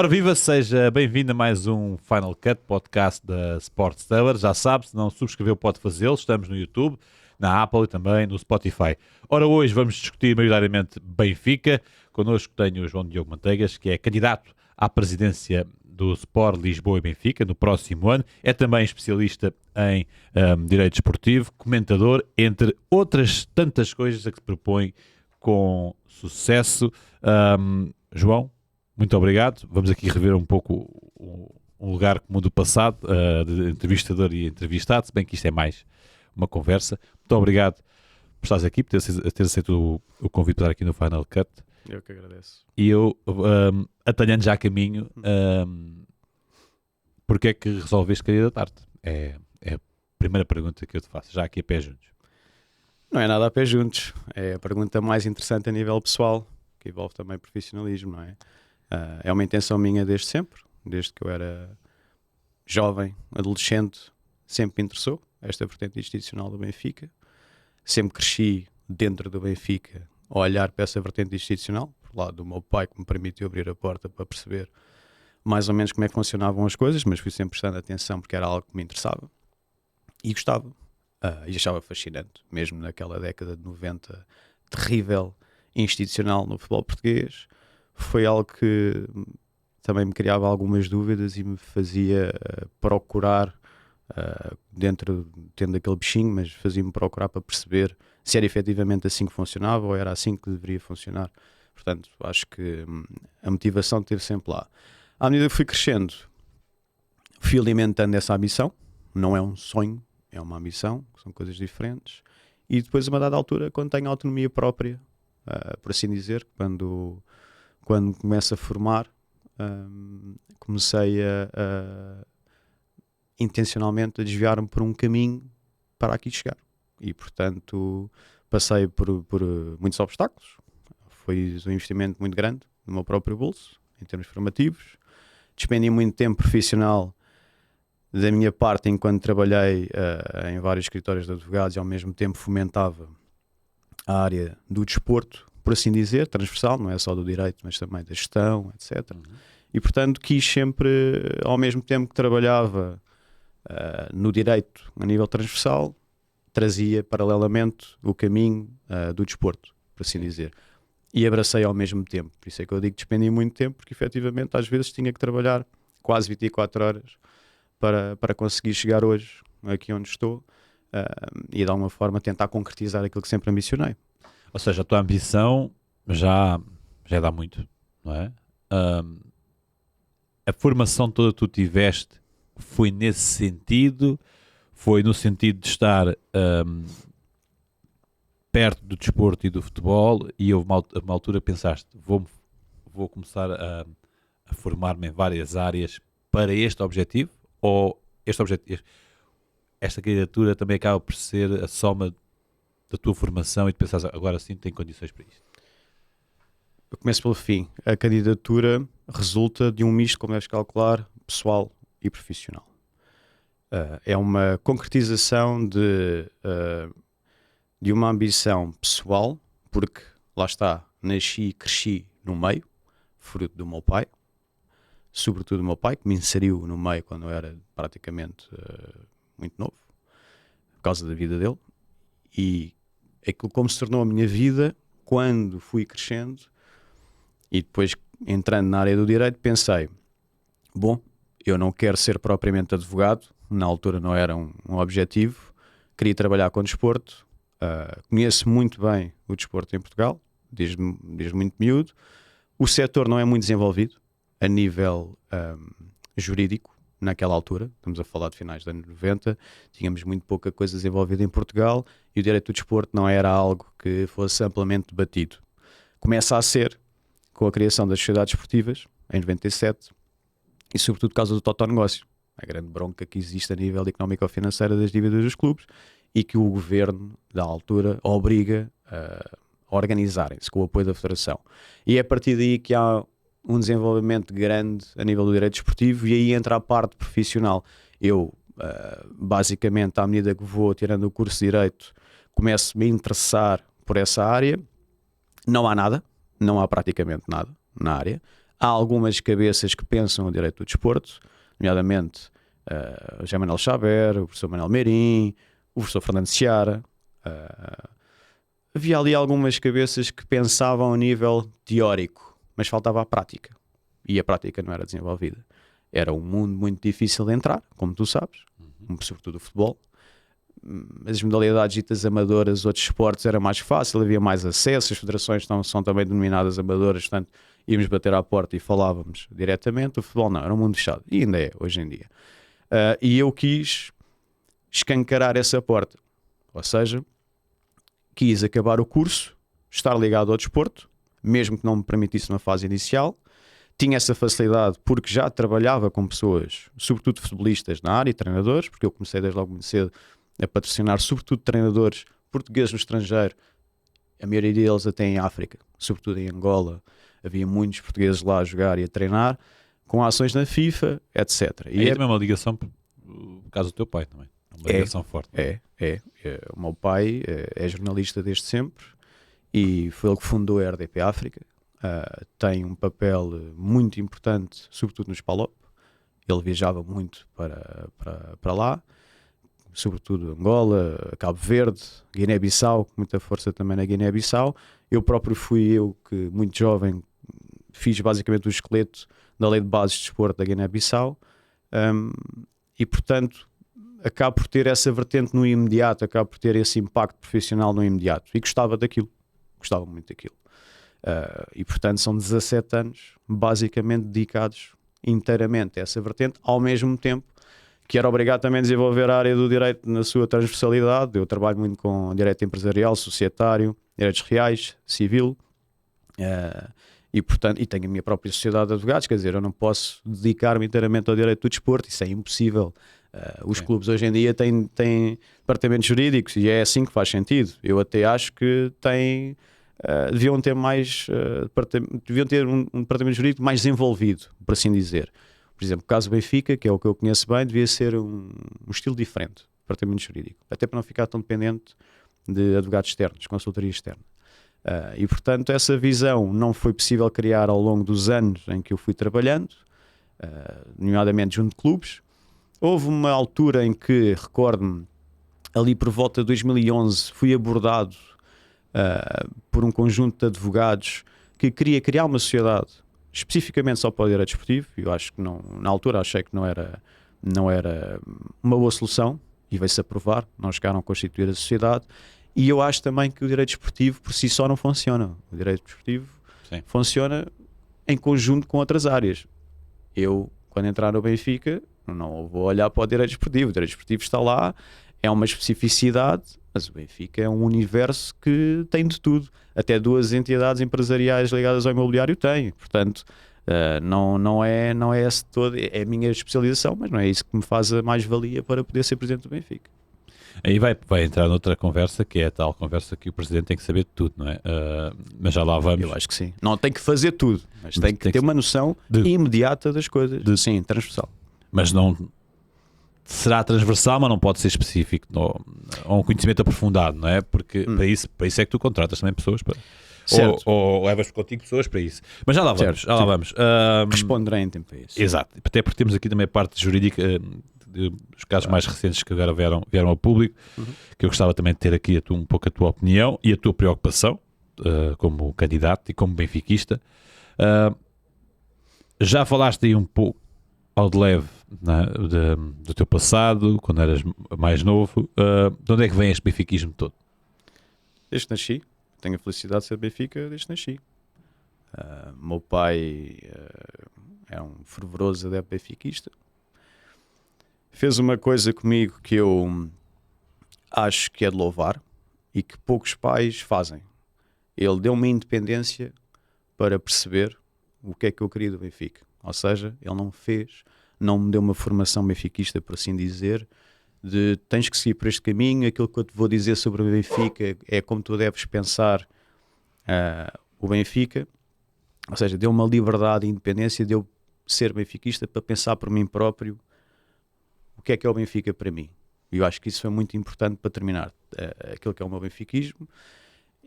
Ora viva, seja bem-vindo a mais um Final Cut, podcast da Sportstellar. Já sabe, se não subscreveu pode fazê-lo. Estamos no YouTube, na Apple e também no Spotify. Ora, hoje vamos discutir maioritariamente Benfica. Connosco tenho o João Diogo Manteigas, que é candidato à presidência do Sport Lisboa e Benfica no próximo ano. É também especialista em direito esportivo, comentador, entre outras tantas coisas a que se propõe com sucesso. João, muito obrigado. Vamos aqui rever um pouco um lugar comum do passado, de entrevistador e entrevistado, se bem que isto é mais uma conversa. Muito obrigado por estares aqui, por ter aceito o convite para estar aqui no Final Cut. Eu que agradeço. E eu, atalhando já caminho, porque é que resolveste candidatar-te? É a primeira pergunta que eu te faço, já aqui a pé juntos. Não é nada a pé juntos. É a pergunta mais interessante a nível pessoal, que envolve também profissionalismo, não é? É uma intenção minha desde sempre, desde que eu era jovem, adolescente, sempre me interessou esta vertente institucional do Benfica. Sempre cresci dentro do Benfica a olhar para essa vertente institucional, por lado do meu pai, que me permitiu abrir a porta para perceber mais ou menos como é que funcionavam as coisas, mas fui sempre prestando atenção porque era algo que me interessava e gostava. E achava fascinante, mesmo naquela década de 90, terrível, institucional no futebol português. Foi algo que também me criava algumas dúvidas e me fazia procurar, tendo aquele bichinho, mas fazia-me procurar para perceber se era efetivamente assim que funcionava ou era assim que deveria funcionar. Portanto, acho que a motivação esteve sempre lá. À medida que fui crescendo, fui alimentando essa ambição. Não é um sonho, é uma ambição, são coisas diferentes. E depois, a uma dada altura, quando tenho autonomia própria, por assim dizer, quando começo a formar, comecei intencionalmente a desviar-me por um caminho para aqui chegar. E, portanto, passei por muitos obstáculos. Foi um investimento muito grande no meu próprio bolso, em termos formativos. Despendi muito tempo profissional da minha parte enquanto trabalhei em vários escritórios de advogados e ao mesmo tempo fomentava a área do desporto, por assim dizer, transversal, não é só do direito, mas também da gestão, etc. E, portanto, quis sempre, ao mesmo tempo que trabalhava no direito a nível transversal, trazia paralelamente o caminho do desporto, por assim dizer. E abracei ao mesmo tempo. Por isso é que eu digo que despendi muito tempo, porque efetivamente às vezes tinha que trabalhar quase 24 horas para conseguir chegar hoje aqui onde estou e de alguma forma tentar concretizar aquilo que sempre ambicionei. Ou seja, a tua ambição já dá muito, não é? A formação toda que tu tiveste foi nesse sentido, foi no sentido de estar perto do desporto e do futebol, e houve uma altura que pensaste, vou começar a formar-me em várias áreas para este objetivo, ou esta candidatura também acaba por ser a soma da tua formação e de pensares, agora sim tenho condições para isto? Eu começo pelo fim. A candidatura resulta de um misto, como deves calcular, pessoal e profissional. É uma concretização de uma ambição pessoal, porque, lá está, nasci e cresci no meio, fruto do meu pai, sobretudo do meu pai, que me inseriu no meio quando eu era praticamente muito novo, por causa da vida dele, e aquilo como se tornou a minha vida quando fui crescendo e depois entrando na área do direito, pensei, bom, eu não quero ser propriamente advogado, na altura não era um objetivo, queria trabalhar com desporto, conheço muito bem o desporto em Portugal, desde muito miúdo. O setor não é muito desenvolvido a nível jurídico naquela altura, estamos a falar de finais dos anos 90, tínhamos muito pouca coisa desenvolvida em Portugal e o direito do desporto não era algo que fosse amplamente debatido. Começa a ser com a criação das sociedades esportivas, em 97, e sobretudo por causa do totonegócio, a grande bronca que existe a nível económico-financeiro das dívidas dos clubes e que o governo da altura obriga a organizarem-se com o apoio da Federação. E é a partir daí que há um desenvolvimento grande a nível do direito esportivo e aí entra a parte profissional. Eu, basicamente, à medida que vou tirando o curso de Direito, começo-me a interessar por essa área. Não há praticamente nada na área. há algumas cabeças que pensam o direito do desporto, nomeadamente o José Manuel Xaber, o professor Manuel Meirim, o professor Fernando Seara. Havia ali algumas cabeças que pensavam a nível teórico, mas faltava a prática. E a prática não era desenvolvida. Era um mundo muito difícil de entrar, como tu sabes, sobretudo o futebol. As modalidades ditas amadoras, outros esportes, era mais fácil, havia mais acesso, as federações são também denominadas amadoras, portanto íamos bater à porta e falávamos diretamente. O futebol não, era um mundo fechado, e ainda é, hoje em dia. E eu quis escancarar essa porta, ou seja, quis acabar o curso, estar ligado ao desporto, mesmo que não me permitisse uma fase inicial. Tinha essa facilidade porque já trabalhava com pessoas, sobretudo futebolistas na área e treinadores, porque eu comecei desde logo muito cedo a patrocinar sobretudo treinadores portugueses no estrangeiro, a maioria deles até em África, sobretudo em Angola. Havia muitos portugueses lá a jogar e a treinar, com ações na FIFA, etc. E é também uma ligação, por causa do teu pai também. Uma ligação forte. O meu pai é jornalista desde sempre e foi ele que fundou a RDP África. Tem um papel muito importante, sobretudo nos PALOP. Ele viajava muito para lá, sobretudo Angola, Cabo Verde, Guiné-Bissau, com muita força também na Guiné-Bissau. Eu próprio fui que muito jovem, fiz basicamente o esqueleto da lei de bases de desporto da Guiné-Bissau, e portanto acabo por ter essa vertente no imediato, acabo por ter esse impacto profissional no imediato, e gostava muito daquilo. E portanto são 17 anos basicamente dedicados inteiramente a essa vertente, ao mesmo tempo que era obrigado também a desenvolver a área do direito na sua transversalidade. Eu trabalho muito com direito empresarial, societário, direitos reais, civil, e portanto, e tenho a minha própria sociedade de advogados, quer dizer, eu não posso dedicar-me inteiramente ao direito do desporto, isso é impossível. Os clubes hoje em dia têm departamentos jurídicos e é assim que faz sentido. Eu até acho que deviam ter um departamento jurídico mais desenvolvido, por assim dizer. Por exemplo, o caso Benfica, que é o que eu conheço bem, devia ser um estilo diferente, departamento jurídico, até para não ficar tão dependente de advogados externos, consultoria externa. E portanto essa visão não foi possível criar ao longo dos anos em que eu fui trabalhando, nomeadamente junto de clubes. Houve uma altura em que, recordo-me, ali por volta de 2011, fui abordado por um conjunto de advogados que queria criar uma sociedade especificamente só para o direito desportivo. Eu acho que não, na altura achei que não era uma boa solução, e veio-se a provar, não chegaram a constituir a sociedade. E eu acho também que o direito desportivo por si só não funciona. O direito desportivo funciona em conjunto com outras áreas. Eu, quando entrar no Benfica, não vou olhar para o direito desportivo. O direito desportivo está lá, é uma especificidade, mas o Benfica é um universo que tem de tudo. Até duas entidades empresariais ligadas ao imobiliário têm. Portanto, não é esse todo, é a minha especialização, mas não é isso que me faz a mais-valia para poder ser presidente do Benfica. Aí vai entrar noutra conversa, que é a tal conversa que o presidente tem que saber de tudo, não é? Mas já lá vamos. Eu acho que sim. Não tem que fazer tudo, mas tem que ter uma noção imediata das coisas. Sim, transversal. Mas não será transversal, mas não pode ser específico, ou um conhecimento aprofundado, não é? Porque para isso é que tu contratas também pessoas para... Ou levas contigo pessoas para isso. Mas já lá vamos. Responderei em tempo para isso. Exato. Até porque temos aqui também a parte jurídica, os casos mais recentes que agora vieram ao público, que eu gostava também de ter aqui um pouco a tua opinião e a tua preocupação como candidato e como benfiquista. Já falaste aí um pouco ao de leve, né, do teu passado, quando eras mais novo. De onde é que vem este benfiquismo todo? Desde que nasci. Tenho a felicidade de ser Benfica desde que nasci. Meu pai é um fervoroso adepto benfiquista. Fez uma coisa comigo que eu acho que é de louvar e que poucos pais fazem. Ele deu-me independência para perceber o que é que eu queria do Benfica. Ou seja, ele não me deu uma formação benfiquista, por assim dizer, de tens que seguir por este caminho, aquilo que eu te vou dizer sobre o Benfica é como tu deves pensar o Benfica. Ou seja, deu uma liberdade e independência de eu ser benfiquista para pensar por mim próprio o que é o Benfica para mim. E eu acho que isso foi muito importante para terminar aquilo que é o meu benfiquismo,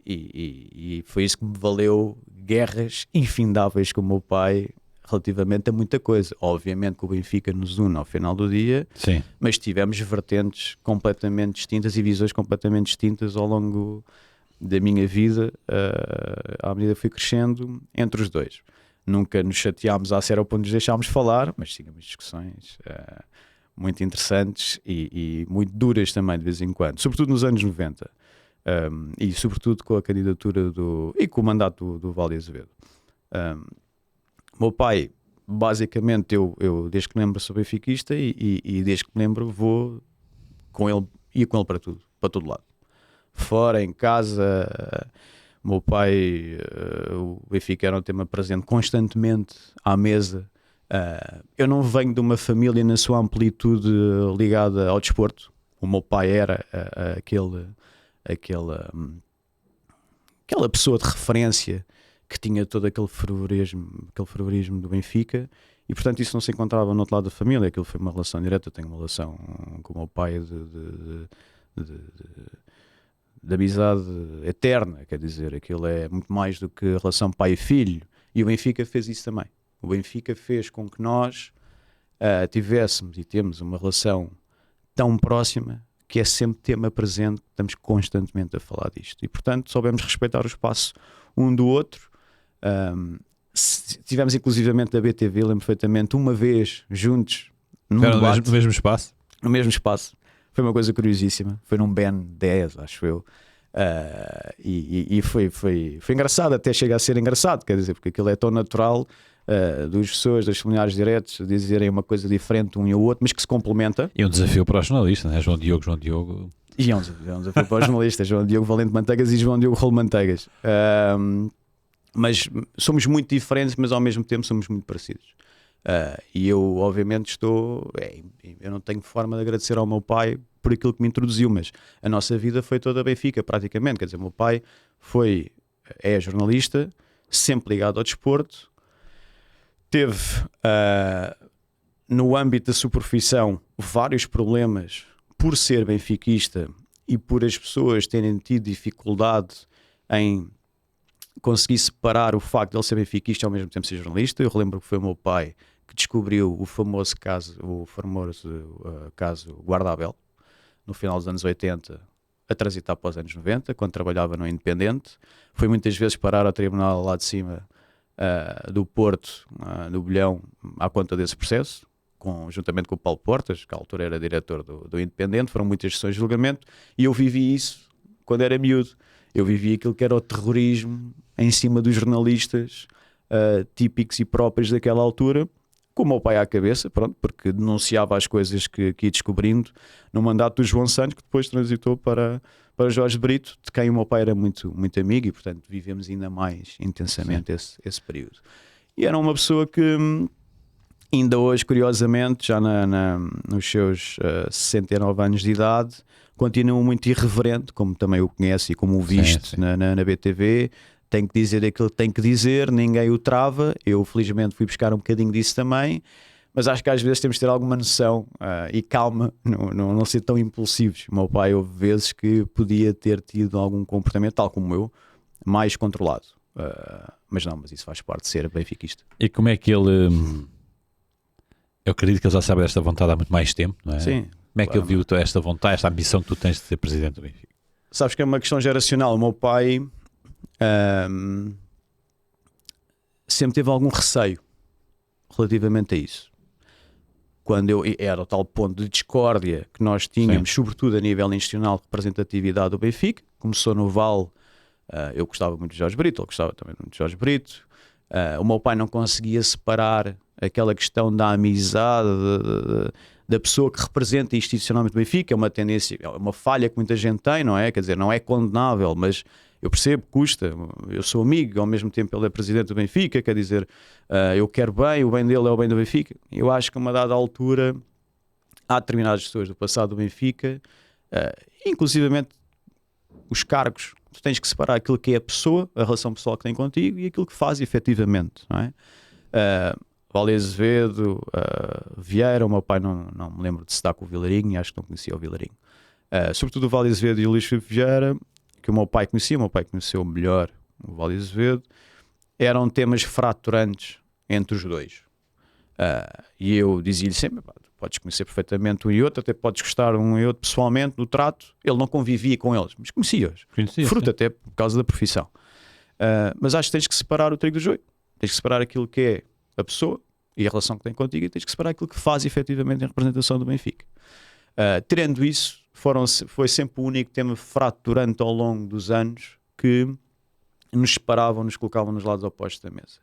e foi isso que me valeu guerras infindáveis com o meu pai relativamente a muita coisa. Obviamente que o Benfica nos une ao final do dia, Sim. mas tivemos vertentes completamente distintas e visões completamente distintas ao longo da minha vida, à medida que fui crescendo, entre os dois. Nunca nos chateámos a sério ao ponto de nos deixarmos falar, mas tínhamos discussões muito interessantes e muito duras também de vez em quando, sobretudo nos anos 90. E sobretudo com a candidatura e com o mandato do Valde Azevedo. Meu pai, basicamente, eu desde que me lembro sou benfiquista e desde que me lembro vou com ele, ia com ele para tudo, para todo lado. Fora, em casa, meu pai, o Benfica era um tema presente constantemente à mesa. Eu não venho de uma família na sua amplitude ligada ao desporto. O meu pai era aquela pessoa de referência que tinha todo aquele fervorismo do Benfica, e portanto isso não se encontrava no outro lado da família. Aquilo foi uma relação direta. Eu tenho uma relação com o meu pai de amizade eterna, quer dizer, aquilo é muito mais do que a relação pai e filho, e o Benfica fez isso também. O Benfica fez com que nós tivéssemos e temos uma relação tão próxima que é sempre tema presente, estamos constantemente a falar disto, e portanto soubemos respeitar o espaço um do outro. Tivemos inclusivamente na BTV, lembro perfeitamente, uma vez juntos num debate, No mesmo espaço? no mesmo espaço. Foi uma coisa curiosíssima, foi num Ben 10, acho eu. E foi engraçado, até chega a ser engraçado, quer dizer, porque aquilo é tão natural, das pessoas, dos familiares diretos, dizerem uma coisa diferente um e o outro, mas que se complementa. E um desafio para os jornalistas, né? João Diogo. E é um desafio para os jornalistas, João Diogo Valente Manteigas e João Diogo Rolo Manteigas. Mas somos muito diferentes, mas ao mesmo tempo somos muito parecidos. E eu, obviamente, eu não tenho forma de agradecer ao meu pai por aquilo que me introduziu, mas a nossa vida foi toda Benfica, praticamente. Quer dizer, o meu pai é jornalista, sempre ligado ao desporto, teve no âmbito da sua profissão vários problemas por ser benfiquista e por as pessoas terem tido dificuldade em conseguir separar o facto de ele ser benfiquista e ao mesmo tempo ser jornalista. Eu relembro que foi o meu pai que descobriu o famoso caso Guardabel, no final dos anos 80, a transitar para os anos 90, quando trabalhava no Independente. Foi muitas vezes parar ao tribunal lá de cima do Porto, no Bolhão, à conta desse processo, juntamente com o Paulo Portas, que à altura era diretor do Independente. Foram muitas sessões de julgamento e eu vivi isso quando era miúdo. Eu vivi aquilo que era o terrorismo em cima dos jornalistas típicos e próprios daquela altura, com o meu pai à cabeça, pronto, porque denunciava as coisas que ia descobrindo no mandato do João Santos, que depois transitou para Jorge Brito, de quem o meu pai era muito, muito amigo, e portanto vivemos ainda mais intensamente esse período. E era uma pessoa que ainda hoje, curiosamente, já nos seus 69 anos de idade, continua muito irreverente, como também o conhece e como o viste na BTV. Tem que dizer aquilo que tem que dizer, ninguém o trava. Eu felizmente fui buscar um bocadinho disso também, mas acho que às vezes temos de ter alguma noção e calma, não ser tão impulsivos. O meu pai houve vezes que podia ter tido algum comportamento, tal como eu, mais controlado, mas isso faz parte de ser benfiquista. E como é que ele... Eu acredito que ele já sabe desta vontade há muito mais tempo, não é? Sim. Como é que ele viu esta vontade, esta ambição que tu tens de ser presidente do Benfica? Sabes que é uma questão geracional. O meu pai sempre teve algum receio relativamente a isso. Quando era o tal ponto de discórdia que nós tínhamos, sobretudo a nível institucional, de representatividade do Benfica. Começou no Val, eu gostava muito de Jorge Brito, ele gostava também muito de Jorge Brito. O meu pai não conseguia separar aquela questão da amizade, da pessoa que representa institucionalmente o Benfica. É uma tendência, é uma falha que muita gente tem, não é? Quer dizer, não é condenável, mas eu percebo, custa. Eu sou amigo, ao mesmo tempo ele é presidente do Benfica, quer dizer, eu quero bem, o bem dele é o bem do Benfica. Eu acho que a uma dada altura há determinadas pessoas do passado do Benfica, inclusivamente os cargos, tu tens que separar aquilo que é a pessoa, a relação pessoal que tem contigo, e aquilo que faz efetivamente, não é? Valde Azevedo, Vieira, o meu pai não me lembro de se dar com o Vilarinho, acho que não conhecia o Vilarinho. Sobretudo o Valde Azevedo e o Luís Filipe Vieira, que o meu pai conhecia, o meu pai conheceu melhor o Valde Azevedo, eram temas fraturantes entre os dois. E eu dizia-lhe sempre, pá, tu podes conhecer perfeitamente um e outro, até podes gostar um e outro pessoalmente, no trato. Ele não convivia com eles, mas conhecia-os. Fruto até por causa da profissão. Mas acho que tens que separar o trigo do joio. Tens que separar aquilo que é a pessoa e a relação que tem contigo, e tens que separar aquilo que faz efetivamente em representação do Benfica. Tirando isso, foi sempre o único tema fraturante ao longo dos anos que nos separavam, nos colocavam nos lados opostos da mesa.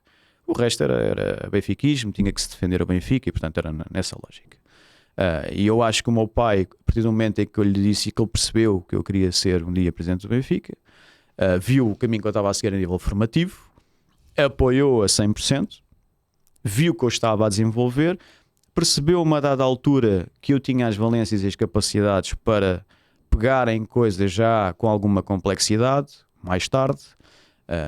O resto era benfiquismo, tinha que se defender o Benfica e portanto era nessa lógica. E eu acho que o meu pai, a partir do momento em que eu lhe disse e que ele percebeu que eu queria ser um dia presidente do Benfica, viu o caminho que eu estava a seguir a nível formativo, apoiou a 100%, viu que eu estava a desenvolver, percebeu a uma dada altura que eu tinha as valências e as capacidades para pegar em coisas já com alguma complexidade, mais tarde,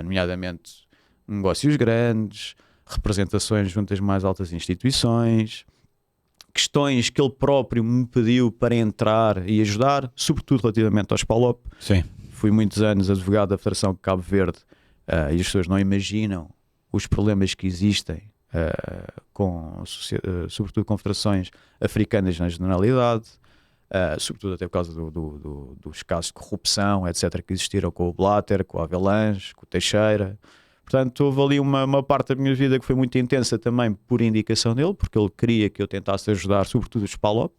nomeadamente negócios grandes, representações junto às mais altas instituições, questões que ele próprio me pediu para entrar e ajudar, sobretudo relativamente ao SPALOP. Sim. Fui muitos anos advogado da Federação de Cabo Verde e as pessoas não imaginam os problemas que existem sobretudo com federações africanas na generalidade, sobretudo até por causa dos casos de corrupção, etc., que existiram com o Blatter, com o Avelange, com o Teixeira. Portanto, houve ali uma parte da minha vida que foi muito intensa também por indicação dele, porque ele queria que eu tentasse ajudar, sobretudo os PALOP,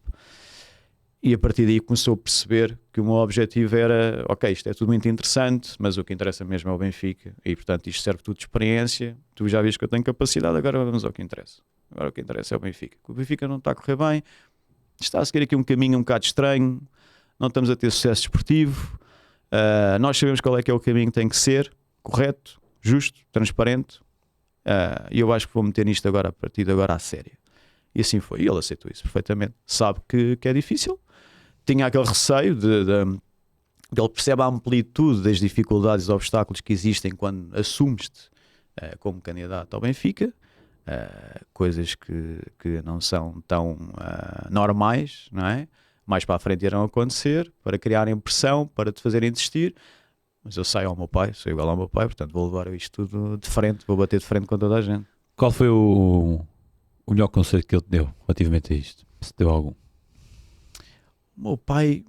e a partir daí começou a perceber que o meu objetivo era, ok, isto é tudo muito interessante, mas o que interessa mesmo é o Benfica, e portanto isto serve tudo de experiência, tu já vês que eu tenho capacidade, agora vamos ao que interessa. Agora o que interessa é o Benfica. O Benfica não está a correr bem, está a seguir aqui um caminho um bocado estranho, não estamos a ter sucesso desportivo, nós sabemos qual é que é o caminho que tem que ser, correto, justo, transparente, e eu acho que vou meter nisto agora, a partir de agora, à séria. E assim foi, e ele aceitou isso perfeitamente. Sabe que é difícil, tinha aquele receio ele percebe a amplitude das dificuldades e obstáculos que existem quando assumes-te como candidato ao Benfica, coisas que não são tão normais, não é? Mais para a frente irão acontecer, para criarem pressão, para te fazerem desistir. Mas eu saio ao meu pai, sou igual ao meu pai, portanto vou levar isto tudo de frente, vou bater de frente com toda a gente. Qual foi o melhor conselho que ele te deu relativamente a isto? Se deu algum? O meu pai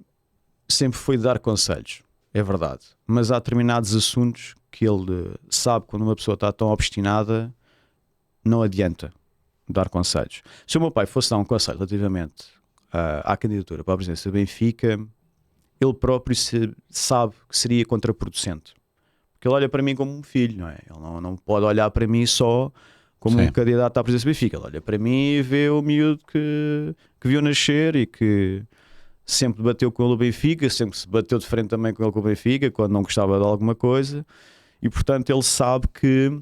sempre foi dar conselhos, é verdade, mas há determinados assuntos que ele sabe quando uma pessoa está tão obstinada, não adianta dar conselhos. Se o meu pai fosse dar um conselho relativamente à candidatura para a presidência do Benfica, ele próprio sabe que seria contraproducente. Porque ele olha para mim como um filho, não é? Ele não pode olhar para mim só como um candidato à presidência do Benfica. Ele olha para mim e vê o miúdo que viu nascer e que sempre bateu com ele o Benfica, sempre se bateu de frente também com ele com o Benfica, quando não gostava de alguma coisa. E portanto ele sabe que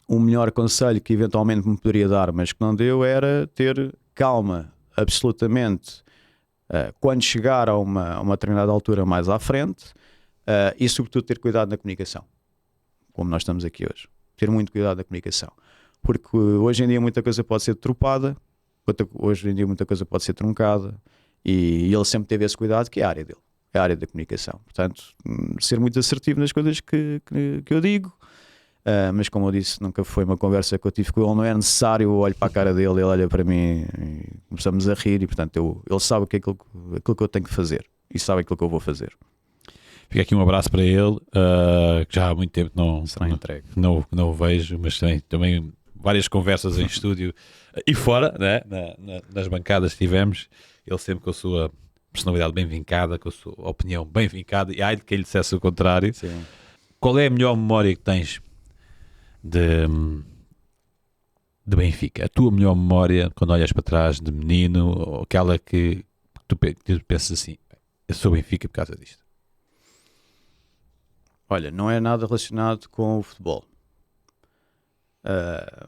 o melhor conselho que eventualmente me poderia dar, mas que não deu, era ter calma absolutamente quando chegar a uma determinada altura mais à frente, e sobretudo ter cuidado na comunicação, como nós estamos aqui hoje. Ter muito cuidado na comunicação, porque hoje em dia muita coisa pode ser tropada, hoje em dia muita coisa pode ser truncada, e ele sempre teve esse cuidado, que é a área dele, é a área da comunicação. Portanto, ser muito assertivo nas coisas que eu digo, mas como eu disse, nunca foi uma conversa que eu tive com ele, não é necessário, eu olho para a cara dele, ele olha para mim e começamos a rir, e portanto ele sabe aquilo que eu tenho que fazer e sabe aquilo que eu vou fazer. Fica aqui um abraço para ele, que já há muito tempo não o vejo, mas também várias conversas em estúdio e fora, né? Nas bancadas que tivemos, ele sempre com a sua personalidade bem vincada, com a sua opinião bem vincada, e ai de quem lhe dissesse o contrário. Sim. Qual é a melhor memória que tens de Benfica? A tua melhor memória quando olhas para trás de menino, ou aquela que tu pensas assim, eu sou Benfica por causa disto? Olha, não é nada relacionado com o futebol.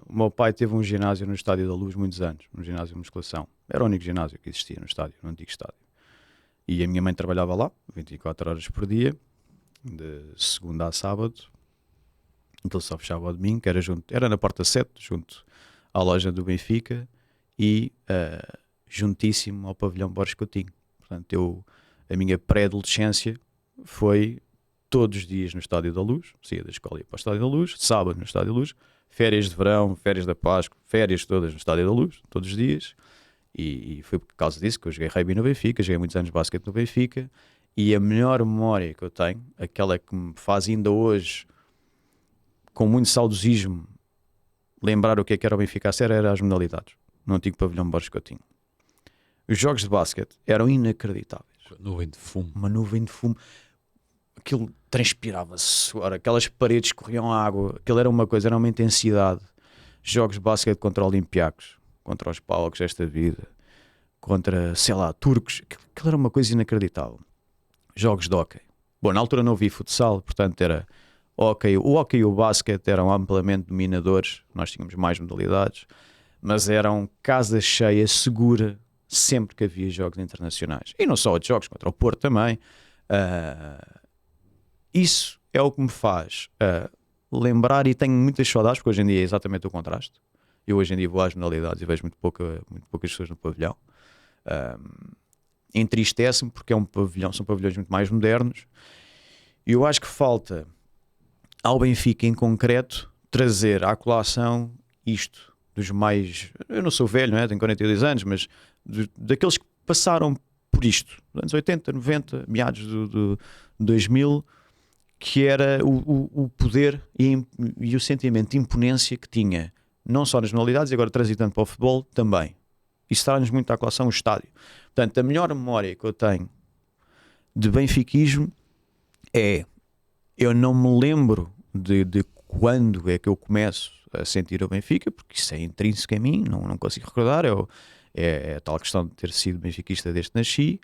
O meu pai teve um ginásio no Estádio da Luz muitos anos, um ginásio de musculação. Era o único ginásio que existia no antigo estádio. E a minha mãe trabalhava lá, 24 horas por dia, de segunda a sábado. Então só fechava ao domingo, que era na Porta 7, junto à loja do Benfica e juntíssimo ao pavilhão Borges Coutinho. Portanto, a minha pré-adolescência foi todos os dias no Estádio da Luz, saía da escola e ia para o Estádio da Luz, sábado no Estádio da Luz, férias de verão, férias da Páscoa, férias todas no Estádio da Luz, todos os dias, e foi por causa disso que eu joguei rugby no Benfica, joguei muitos anos de basquete no Benfica, e a melhor memória que eu tenho, aquela que me faz ainda hoje, com muito saudosismo, lembrar o que era o Benfica a sério, era as modalidades, no antigo pavilhão Borges Coutinho. Os jogos de basquete eram inacreditáveis. Nuvem de fumo. Uma nuvem de fumo, aquilo transpirava suor, aquelas paredes corriam água, aquilo era uma coisa, era uma intensidade. Jogos de basquete contra Olympiacos, contra os Palcos desta vida, contra, sei lá, turcos, aquilo era uma coisa inacreditável. Jogos de hóquei. Bom, na altura não vi futsal, portanto era hóquei. O hóquei e o basquete eram amplamente dominadores, nós tínhamos mais modalidades, mas eram casa cheia, segura, sempre que havia jogos internacionais. E não só outros jogos, contra o Porto também. Isso é o que me faz lembrar, e tenho muitas saudades, porque hoje em dia é exatamente o contraste. Eu hoje em dia vou às modalidades e vejo muito poucas pessoas no pavilhão. Entristece-me porque são pavilhões muito mais modernos. E eu acho que falta ao Benfica em concreto trazer à colação isto dos mais... Eu não sou velho, não é? Tenho 42 anos, mas daqueles que passaram por isto, dos anos 80, 90, meados do 2000, que era o poder e o sentimento de imponência que tinha, não só nas modalidades, e agora transitando para o futebol também. Isso traz-nos muito à colação o estádio. Portanto, a melhor memória que eu tenho de benfiquismo é, eu não me lembro de quando é que eu começo a sentir o Benfica, porque isso é intrínseco a mim, não consigo recordar, é a tal questão de ter sido benfiquista desde que nasci,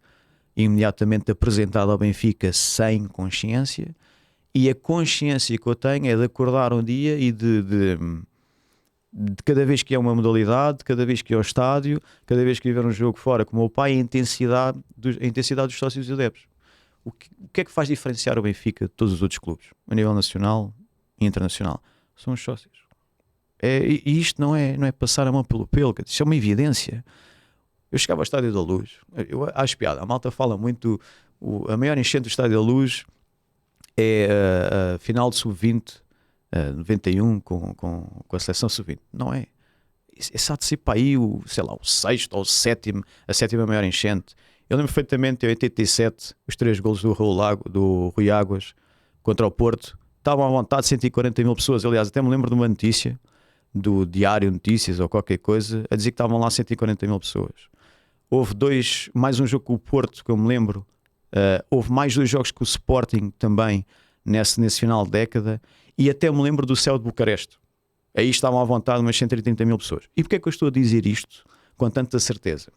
imediatamente apresentado ao Benfica sem consciência, e a consciência que eu tenho é de acordar um dia e de cada vez que é uma modalidade, cada vez que é ao estádio, cada vez que viver um jogo fora com o meu pai, a intensidade dos sócios e adeptos. O que é que faz diferenciar o Benfica de todos os outros clubes, a nível nacional e internacional? São os sócios. E isto não é passar a mão pelo pelo, isso é uma evidência. Eu chegava ao Estádio da Luz, eu acho piada, a malta fala muito, a maior enchente do Estádio da Luz é a final de sub-20, 91 com a seleção sub-20. Não é. Esse há de ser para aí o sexto ou o sétimo, a sétima maior enchente. Eu lembro perfeitamente, em 87, os 3 golos do Rui Águas contra o Porto, estavam à vontade 140 mil pessoas. Aliás, até me lembro de uma notícia do Diário Notícias ou qualquer coisa, a dizer que estavam lá 140 mil pessoas. Houve mais um jogo com o Porto, que eu me lembro. Houve mais 2 jogos com o Sporting também nesse final de década, e até me lembro do Céu de Bucareste. Aí estavam à vontade umas 130 mil pessoas. E porquê é que eu estou a dizer isto com tanta certeza?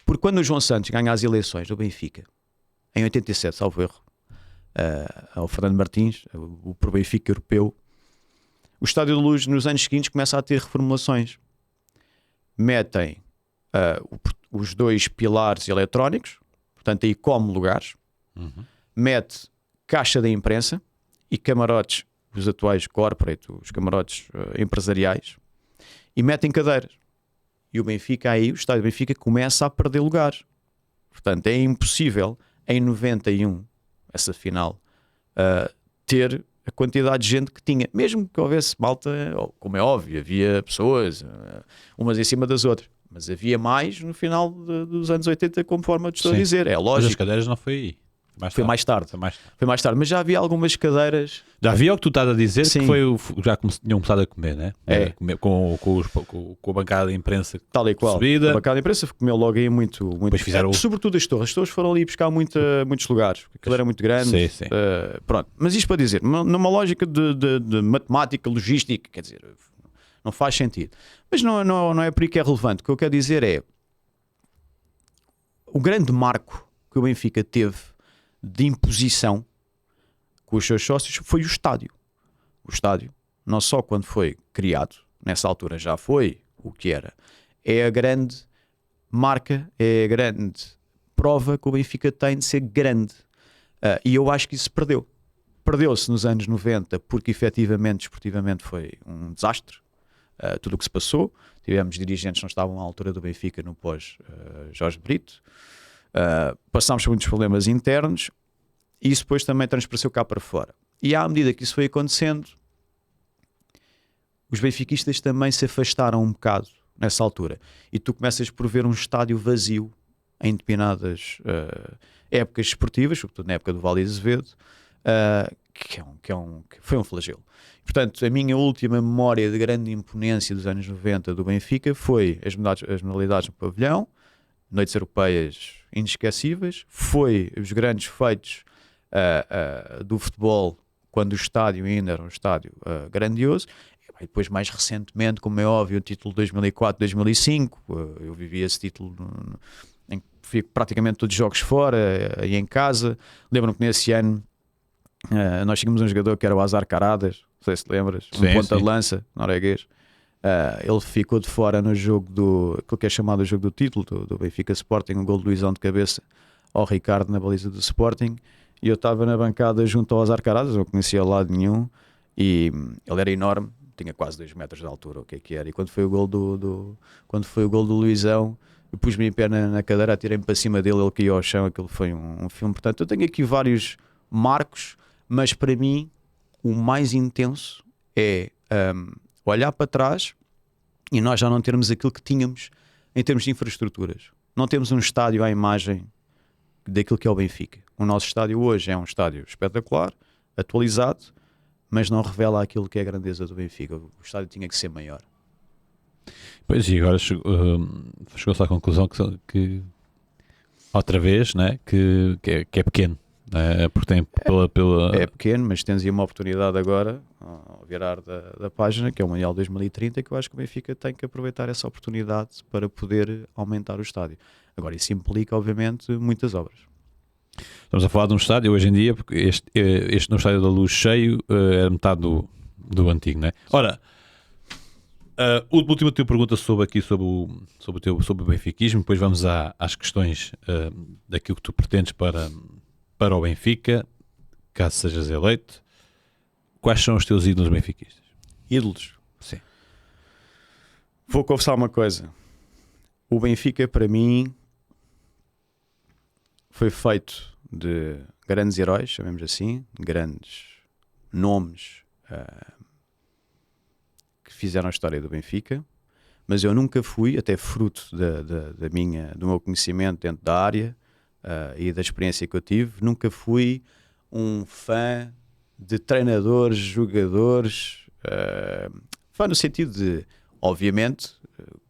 Porque quando o João Santos ganha as eleições do Benfica, em 87, salvo erro, ao Fernando Martins, o pro Benfica europeu, o Estádio da Luz nos anos seguintes começa a ter reformulações. Metem os 2 pilares eletrónicos, portanto aí como lugares, mete caixa da imprensa e camarotes, os atuais corporate, os camarotes empresariais, e metem cadeiras. E o Benfica aí, o Estádio do Benfica começa a perder lugares. Portanto, é impossível em 91, essa final, ter a quantidade de gente que tinha, mesmo que houvesse malta, como é óbvio, havia pessoas, umas em cima das outras, mas havia mais no final dos anos 80, conforme eu te estou a dizer, é Mas lógico. as cadeiras não foi aí. Foi mais tarde. Mas já havia algumas cadeiras. Já havia o que tu estás a dizer, Sim. que foi já tinham começado a comer, né? Comer com a bancada de imprensa Tal e qual. subida. A bancada de imprensa comeu logo aí muito. Depois fizeram sobretudo as torres. As torres foram ali buscar muitos lugares. Aquilo era muito grande. Sim. Pronto. Mas isto para dizer, numa lógica de matemática, logística, quer dizer, não faz sentido. Mas não é por aí que é relevante. O que eu quero dizer é o grande marco que o Benfica teve de imposição com os seus sócios foi o estádio. O estádio, não só quando foi criado, nessa altura já foi o que era, é a grande marca, é a grande prova que o Benfica tem de ser grande. E eu acho que isso se perdeu. Perdeu-se nos anos 90 porque efetivamente, esportivamente, foi um desastre. Tudo o que se passou. Tivemos dirigentes que não estavam à altura do Benfica no pós Jorge Brito. Passámos por muitos problemas internos E isso depois também transpareceu cá para fora. E à medida que isso foi acontecendo, os benfiquistas também se afastaram um bocado nessa altura. E tu começas por ver um estádio vazio em determinadas épocas esportivas, sobretudo na época do Vale de Azevedo, que foi um flagelo. Portanto, a minha última memória de grande imponência dos anos 90 do Benfica foi as modalidades no pavilhão, noites europeias inesquecíveis, foi os grandes feitos do futebol, quando o estádio ainda era um estádio grandioso. E depois, mais recentemente, como é óbvio, o título de 2004-2005, eu vivi esse título em que fui praticamente todos os jogos fora e em casa. Lembro-me que nesse ano nós tínhamos um jogador que era o Azar Caradas, não sei se te lembras, um ponta de lança norueguês. Ele ficou de fora no jogo aquilo que é chamado o jogo do título do Benfica Sporting, um gol de Luizão de cabeça ao Ricardo na baliza do Sporting, e eu estava na bancada junto ao Azar Caradas, não conhecia ao lado nenhum, e ele era enorme, tinha quase 2 metros de altura, o que é que era, e quando foi o gol do Luizão, eu pus-me em pé na cadeira, atirei-me para cima dele, ele caiu ao chão, aquilo foi um filme. Portanto, eu tenho aqui vários marcos, mas para mim o mais intenso é olhar para trás e nós já não termos aquilo que tínhamos em termos de infraestruturas. Não temos um estádio à imagem daquilo que é o Benfica. O nosso estádio hoje é um estádio espetacular, atualizado, mas não revela aquilo que é a grandeza do Benfica. O estádio tinha que ser maior. Pois, e agora chegou-se à conclusão que outra vez, né, que é pequeno, né, porque tem pela... É pequeno, mas tens aí uma oportunidade agora, ao virar da página, que é o Mundial 2030, que eu acho que o Benfica tem que aproveitar essa oportunidade para poder aumentar o estádio. Agora, isso implica, obviamente, muitas obras. Estamos a falar de um estádio hoje em dia, porque este no Estádio da Luz cheio é metade do antigo, né? Ora, última tua pergunta sobre o benfiquismo, depois vamos às questões daquilo que tu pretendes para o Benfica, caso sejas eleito. Quais são os teus ídolos benfiquistas? Ídolos? Sim. Vou confessar uma coisa. O Benfica, para mim, foi feito de grandes heróis, chamemos assim, grandes nomes que fizeram a história do Benfica, mas eu nunca fui, até fruto do meu conhecimento dentro da área e da experiência que eu tive, nunca fui um fã de treinadores, jogadores, fã no sentido de, obviamente,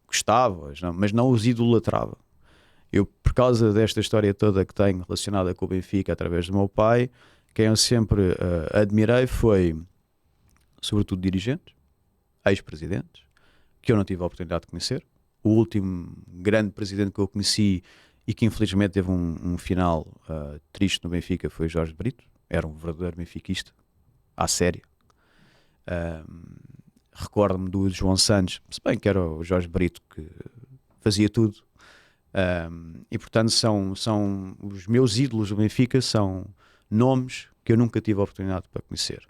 gostava, mas não os idolatrava. Eu, por causa desta história toda que tenho relacionada com o Benfica através do meu pai, quem eu sempre admirei foi, sobretudo, dirigentes, ex-presidentes, que eu não tive a oportunidade de conhecer. O último grande presidente que eu conheci e que infelizmente teve um final triste no Benfica foi Jorge Brito. Era um verdadeiro benfiquista, à séria. Recordo-me do João Santos, se bem que era o Jorge Brito que fazia tudo. E portanto são os meus ídolos do Benfica, são nomes que eu nunca tive a oportunidade para conhecer.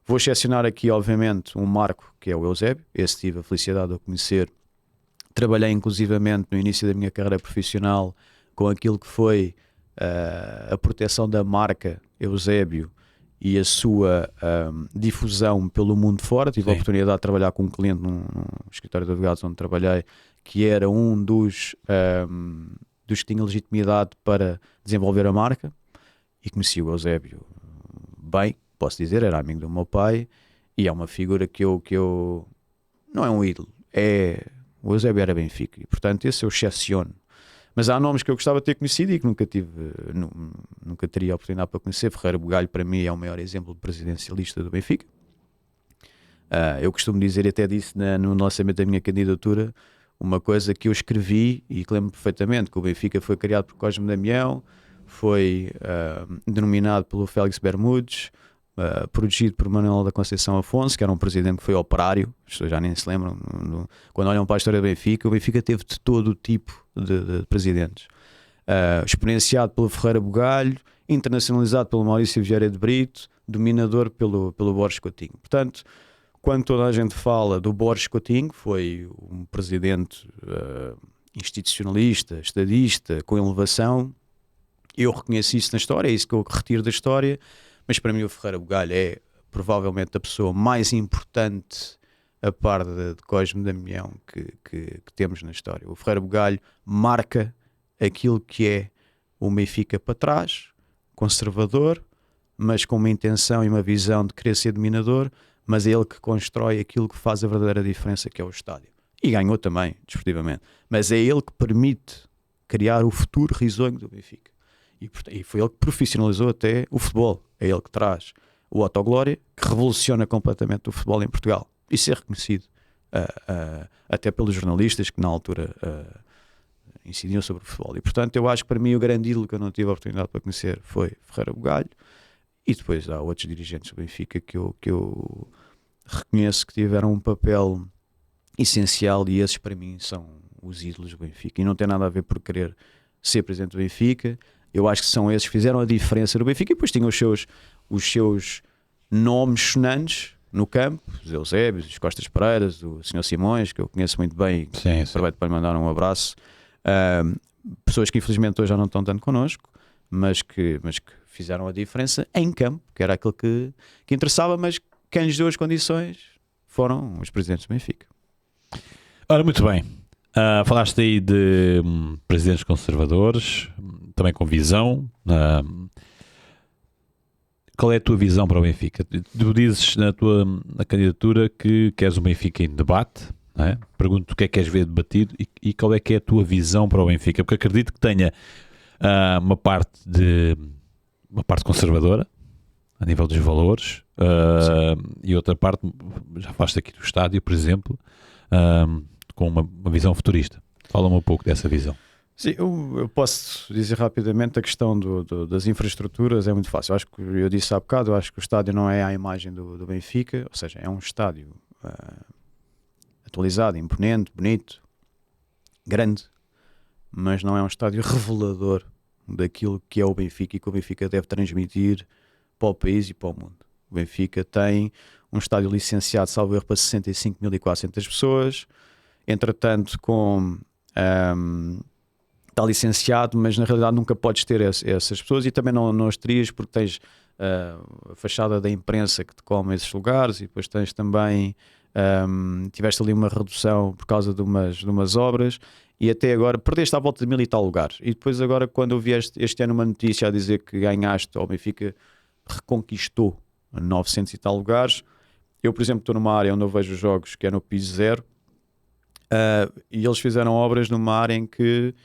Vou excepcionar aqui, obviamente, um marco que é o Eusébio. Esse tive a felicidade de o conhecer. Trabalhei inclusivamente no início da minha carreira profissional com aquilo que foi a proteção da marca Eusébio e a sua difusão pelo mundo fora. Tive a oportunidade de trabalhar com um cliente num escritório de advogados onde trabalhei, que era um dos que tinha legitimidade para desenvolver a marca, e conheci o Eusébio bem, posso dizer, era amigo do meu pai, e é uma figura que eu não é um ídolo, o Eusébio era Benfica, e portanto esse eu excepciono. Mas há nomes que eu gostava de ter conhecido e que nunca teria a oportunidade para conhecer. Ferreira Bugalho, para mim, é o maior exemplo de presidencialista do Benfica. Eu costumo dizer, até disse no lançamento da minha candidatura, uma coisa que eu escrevi e que lembro perfeitamente, que o Benfica foi criado por Cosme Damião, foi denominado pelo Félix Bermudes, protegido por Manuel da Conceição Afonso, que era um presidente que foi operário. As pessoas já nem se lembram, quando olham para a história do Benfica, o Benfica teve de todo o tipo de presidentes. Experienciado pelo Ferreira Bugalho, internacionalizado pelo Maurício Vieira de Brito, dominador pelo Borges Coutinho. Portanto, quando toda a gente fala do Borges Coutinho, foi um presidente institucionalista, estadista, com elevação, Eu reconheço isso na história, é isso que eu retiro da história, mas para mim o Ferreira Bugalho é provavelmente a pessoa mais importante a par de Cosme Damião que temos na história. O Ferreira Bugalho marca aquilo que é o Benfica para trás, conservador, mas com uma intenção e uma visão de querer ser dominador, mas é ele que constrói aquilo que faz a verdadeira diferença, que é o estádio. E ganhou também, desportivamente. Mas é ele que permite criar o futuro risonho do Benfica. E foi ele que profissionalizou até o futebol. É ele que traz o Autoglória, que revoluciona completamente o futebol em Portugal. Isso é reconhecido até pelos jornalistas que na altura incidiam sobre o futebol. E portanto eu acho que para mim o grande ídolo que eu não tive a oportunidade para conhecer foi Ferreira Bugalho, e depois há outros dirigentes do Benfica que eu reconheço que tiveram um papel essencial, e esses para mim são os ídolos do Benfica, e não tem nada a ver por querer ser presidente do Benfica. Eu acho que são esses que fizeram a diferença do Benfica, e depois tinham os seus nomes sonantes no campo, os Eusébios, os Costas Pereiras, o Sr. Simões, que eu conheço muito bem, Sim. aproveito para lhe mandar um abraço. Pessoas que infelizmente hoje já não estão tanto connosco, mas que fizeram a diferença em campo, que era aquilo que interessava, mas quem lhes deu as condições foram os presidentes do Benfica. Ora, muito bem. Falaste aí de presidentes conservadores, também com visão. Qual é a tua visão para o Benfica? Tu dizes na candidatura que queres o Benfica em debate, não é? Pergunto o que é que queres ver debatido e qual é que é a tua visão para o Benfica, porque acredito que tenha uma parte conservadora a nível dos valores, e outra parte, já falaste aqui do estádio, por exemplo, com uma visão futurista. Fala-me um pouco dessa visão. Sim, eu posso dizer rapidamente a questão das infraestruturas. É muito fácil. Eu acho que eu disse há bocado, eu acho que o estádio não é a imagem do Benfica, ou seja, é um estádio atualizado, imponente, bonito, grande, mas não é um estádio revelador daquilo que é o Benfica e que o Benfica deve transmitir para o país e para o mundo. O Benfica tem um estádio licenciado, salvo erro, para 65.400 pessoas, entretanto está licenciado, mas na realidade nunca podes ter essas pessoas, e também não as terias porque tens a fachada da imprensa que te come esses lugares, e depois tens também tiveste ali uma redução por causa de umas obras, e até agora perdeste à volta de 1000 e tal lugares. E depois agora, quando eu vi este ano uma notícia a dizer que ganhaste, ou Benfica reconquistou 900 e tal lugares, eu, por exemplo, estou numa área onde eu vejo jogos que é no piso 0, e eles fizeram obras numa área em que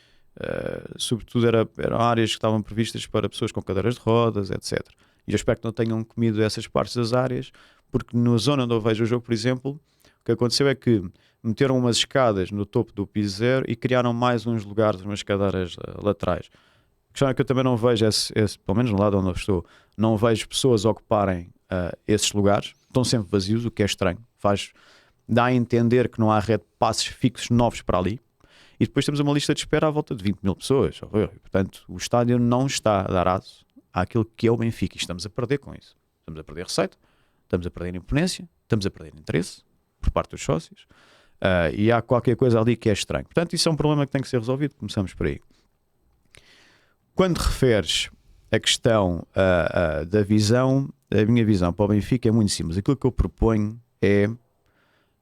sobretudo eram áreas que estavam previstas para pessoas com cadeiras de rodas, etc. E eu espero que não tenham comido essas partes das áreas, porque na zona onde eu vejo o jogo, por exemplo, o que aconteceu é que meteram umas escadas no topo do piso 0 e criaram mais uns lugares, umas cadeiras laterais. A questão é que eu também não vejo, pelo menos no lado onde eu estou, não vejo pessoas ocuparem esses lugares. Estão sempre vazios, o que é estranho. Dá a entender que não há rede de passes fixos novos para ali. E depois temos uma lista de espera à volta de 20.000 pessoas. Portanto, o estádio não está a dar aso àquilo que é o Benfica. E estamos a perder com isso. Estamos a perder receita, estamos a perder imponência, estamos a perder interesse por parte dos sócios. E há qualquer coisa ali que é estranho. Portanto, isso é um problema que tem que ser resolvido. Começamos por aí. Quando referes a questão da visão, a minha visão para o Benfica é muito simples. Aquilo que eu proponho é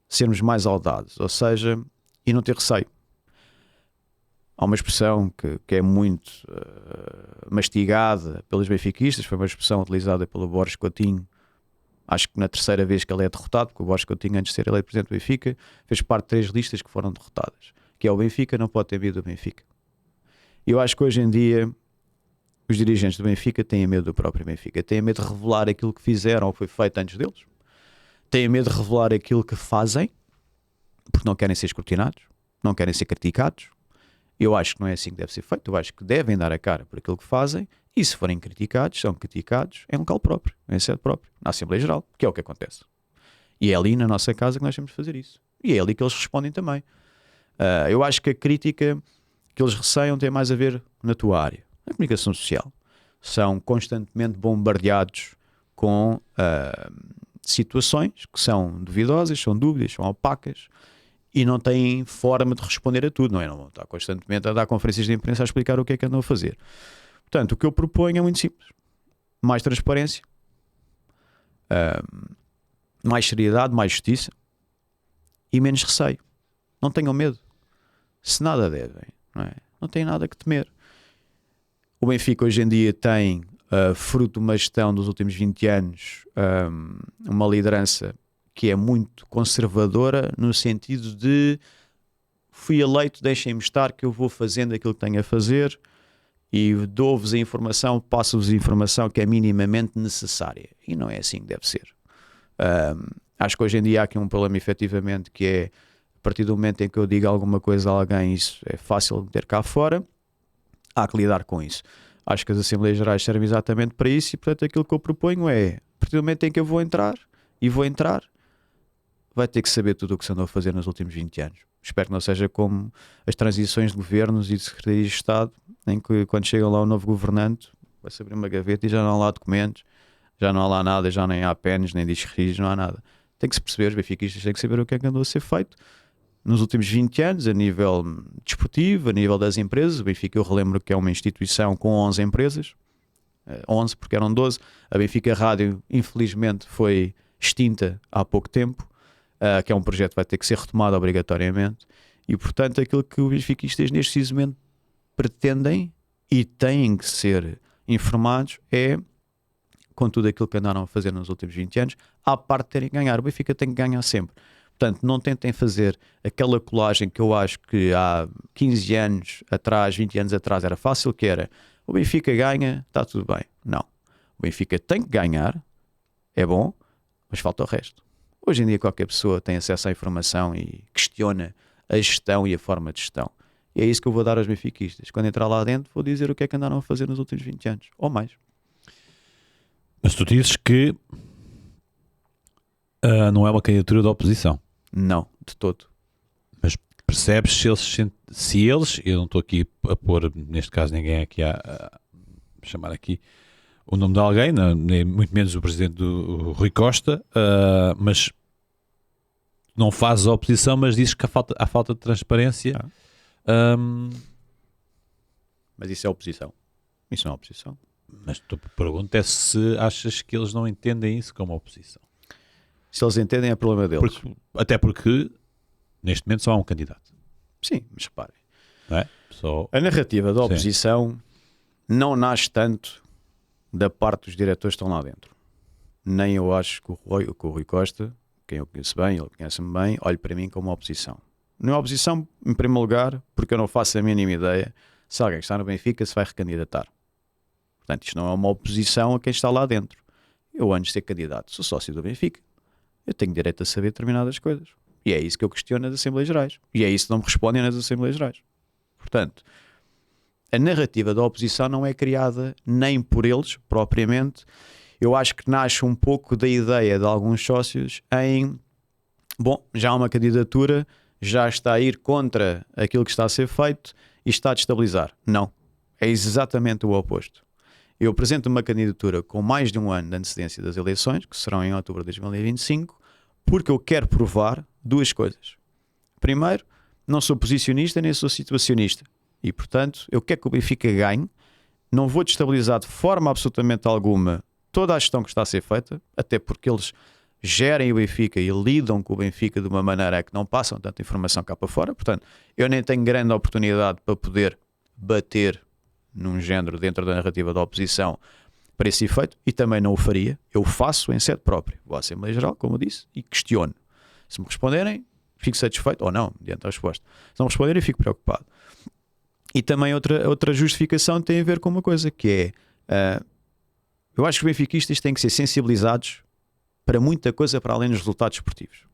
sermos mais audaces, ou seja, e não ter receio. Há uma expressão que é muito mastigada pelos benfiquistas, foi uma expressão utilizada pelo Borges Coutinho, acho que na terceira vez que ele é derrotado, porque o Borges Coutinho, antes de ser eleito presidente do Benfica, fez parte de 3 listas que foram derrotadas, que é o Benfica não pode ter medo do Benfica. E eu acho que hoje em dia os dirigentes do Benfica têm medo do próprio Benfica, têm medo de revelar aquilo que fizeram ou foi feito antes deles, têm medo de revelar aquilo que fazem, porque não querem ser escrutinados, não querem ser criticados. Eu acho que não é assim que deve ser feito. Eu acho que devem dar a cara por aquilo que fazem, e se forem criticados, são criticados em local próprio, em sede própria, na Assembleia Geral, que é o que acontece. E é ali na nossa casa que nós temos de fazer isso. E é ali que eles respondem também. Eu acho que a crítica que eles receiam tem mais a ver na tua área, na comunicação social. São constantemente bombardeados com situações que são duvidosas, são dúbias, são opacas, e não têm forma de responder a tudo, não é? Não está constantemente a dar conferências de imprensa a explicar o que é que andam a fazer. Portanto, o que eu proponho é muito simples. Mais transparência, mais seriedade, mais justiça e menos receio. Não tenham medo. Se nada devem, não têm nada que temer. O Benfica hoje em dia tem, fruto de uma gestão dos últimos 20 anos, uma liderança que é muito conservadora, no sentido de fui eleito, deixem-me estar que eu vou fazendo aquilo que tenho a fazer e dou-vos a informação, passo-vos a informação que é minimamente necessária. E não é assim que deve ser. Acho que hoje em dia há aqui um problema efetivamente, que é a partir do momento em que eu digo alguma coisa a alguém, isso é fácil de ter cá fora, há que lidar com isso. Acho que as Assembleias Gerais servem exatamente para isso e, portanto, aquilo que eu proponho é, a partir do momento em que eu vou entrar, vai ter que saber tudo o que se andou a fazer nos últimos 20 anos. Espero que não seja como as transições de governos e de secretarias de Estado, em que quando chega lá o novo governante, vai-se abrir uma gaveta e já não há lá documentos, já não há lá nada, já nem há PENs, nem discos, não há nada. Tem que se perceber, os benfiquistas têm que saber o que é que andou a ser feito nos últimos 20 anos, a nível desportivo, a nível das empresas. O Benfica, eu relembro que é uma instituição com 11 empresas, 11 porque eram 12. A Benfica Rádio, infelizmente, foi extinta há pouco tempo, que é um projeto que vai ter que ser retomado obrigatoriamente. E, portanto, aquilo que os benfiquistas neste preciso momento pretendem e têm que ser informados é, com tudo aquilo que andaram a fazer nos últimos 20 anos, à parte de terem que ganhar. O Benfica tem que ganhar sempre. Portanto, não tentem fazer aquela colagem que eu acho que há 15 anos atrás, 20 anos atrás era fácil, que era o Benfica ganha, está tudo bem. Não. O Benfica tem que ganhar, é bom, mas falta o resto. Hoje em dia qualquer pessoa tem acesso à informação e questiona a gestão e a forma de gestão. E é isso que eu vou dar aos benfiquistas. Quando entrar lá dentro, vou dizer o que é que andaram a fazer nos últimos 20 anos, ou mais. Mas tu dizes que não é uma candidatura da oposição. Não, de todo. Mas percebes se eles, eu não estou aqui a pôr, neste caso, ninguém aqui a chamar aqui o nome de alguém, nem muito menos o presidente do Rui Costa, mas não fazes a oposição, mas dizes que há falta de transparência. Mas isso é oposição. Isso não é oposição. Mas a pergunta é se achas que eles não entendem isso como oposição. Se eles entendem, é problema deles. Até porque neste momento só há um candidato. Sim, mas reparem. Não é? A narrativa da oposição não nasce tanto da parte dos diretores que estão lá dentro. Nem eu acho que o Rui Costa, quem eu conheço bem, ele conhece-me bem, olhe para mim como oposição. Não é oposição, em primeiro lugar, porque eu não faço a mínima ideia se alguém que está no Benfica se vai recandidatar. Portanto, isto não é uma oposição a quem está lá dentro. Eu, antes de ser candidato, sou sócio do Benfica. Eu tenho direito a saber determinadas coisas. E é isso que eu questiono nas Assembleias Gerais. E é isso que não me respondem nas Assembleias Gerais. Portanto, a narrativa da oposição não é criada nem por eles, propriamente. Eu acho que nasce um pouco da ideia de alguns sócios em, bom, já há uma candidatura, já está a ir contra aquilo que está a ser feito e está a destabilizar. Não. É exatamente o oposto. Eu apresento uma candidatura com mais de um ano de antecedência das eleições, que serão em outubro de 2025, porque eu quero provar duas coisas. Primeiro, não sou posicionista nem sou situacionista. E, portanto, eu quero que o Benfica ganhe. Não vou destabilizar de forma absolutamente alguma toda a gestão que está a ser feita, até porque eles gerem o Benfica e lidam com o Benfica de uma maneira que não passam tanta informação cá para fora. Portanto, eu nem tenho grande oportunidade para poder bater num género dentro da narrativa da oposição para esse efeito, e também não o faria. Eu faço em sede própria. Vou à Assembleia Geral, como eu disse, e questiono. Se me responderem, fico satisfeito, ou não, diante da resposta. Se não me responderem, fico preocupado. E também outra justificação tem a ver com uma coisa, que é, eu acho que os benfiquistas têm que ser sensibilizados para muita coisa para além dos resultados esportivos.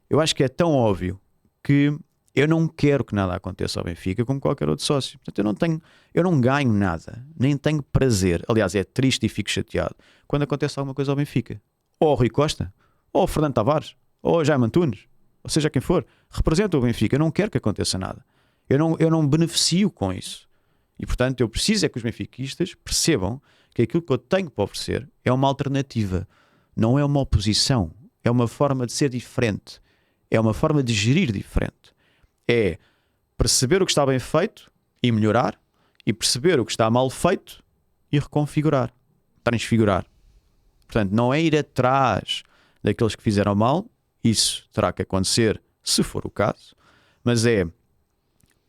Eu acho que é tão óbvio que eu não quero que nada aconteça ao Benfica como qualquer outro sócio. Portanto, eu não ganho nada, nem tenho prazer. Aliás, é triste e fico chateado quando acontece alguma coisa ao Benfica. Ou ao Rui Costa, ou ao Fernando Tavares, ou ao Jaime Antunes, ou seja quem for, representa o Benfica. Eu não quero que aconteça nada. Eu não beneficio com isso. E, portanto, eu preciso é que os benfiquistas percebam que aquilo que eu tenho para oferecer é uma alternativa. Não é uma oposição. É uma forma de ser diferente. É uma forma de gerir diferente. É perceber o que está bem feito e melhorar, e perceber o que está mal feito e reconfigurar, transfigurar. Portanto, não é ir atrás daqueles que fizeram mal, isso terá que acontecer se for o caso, mas é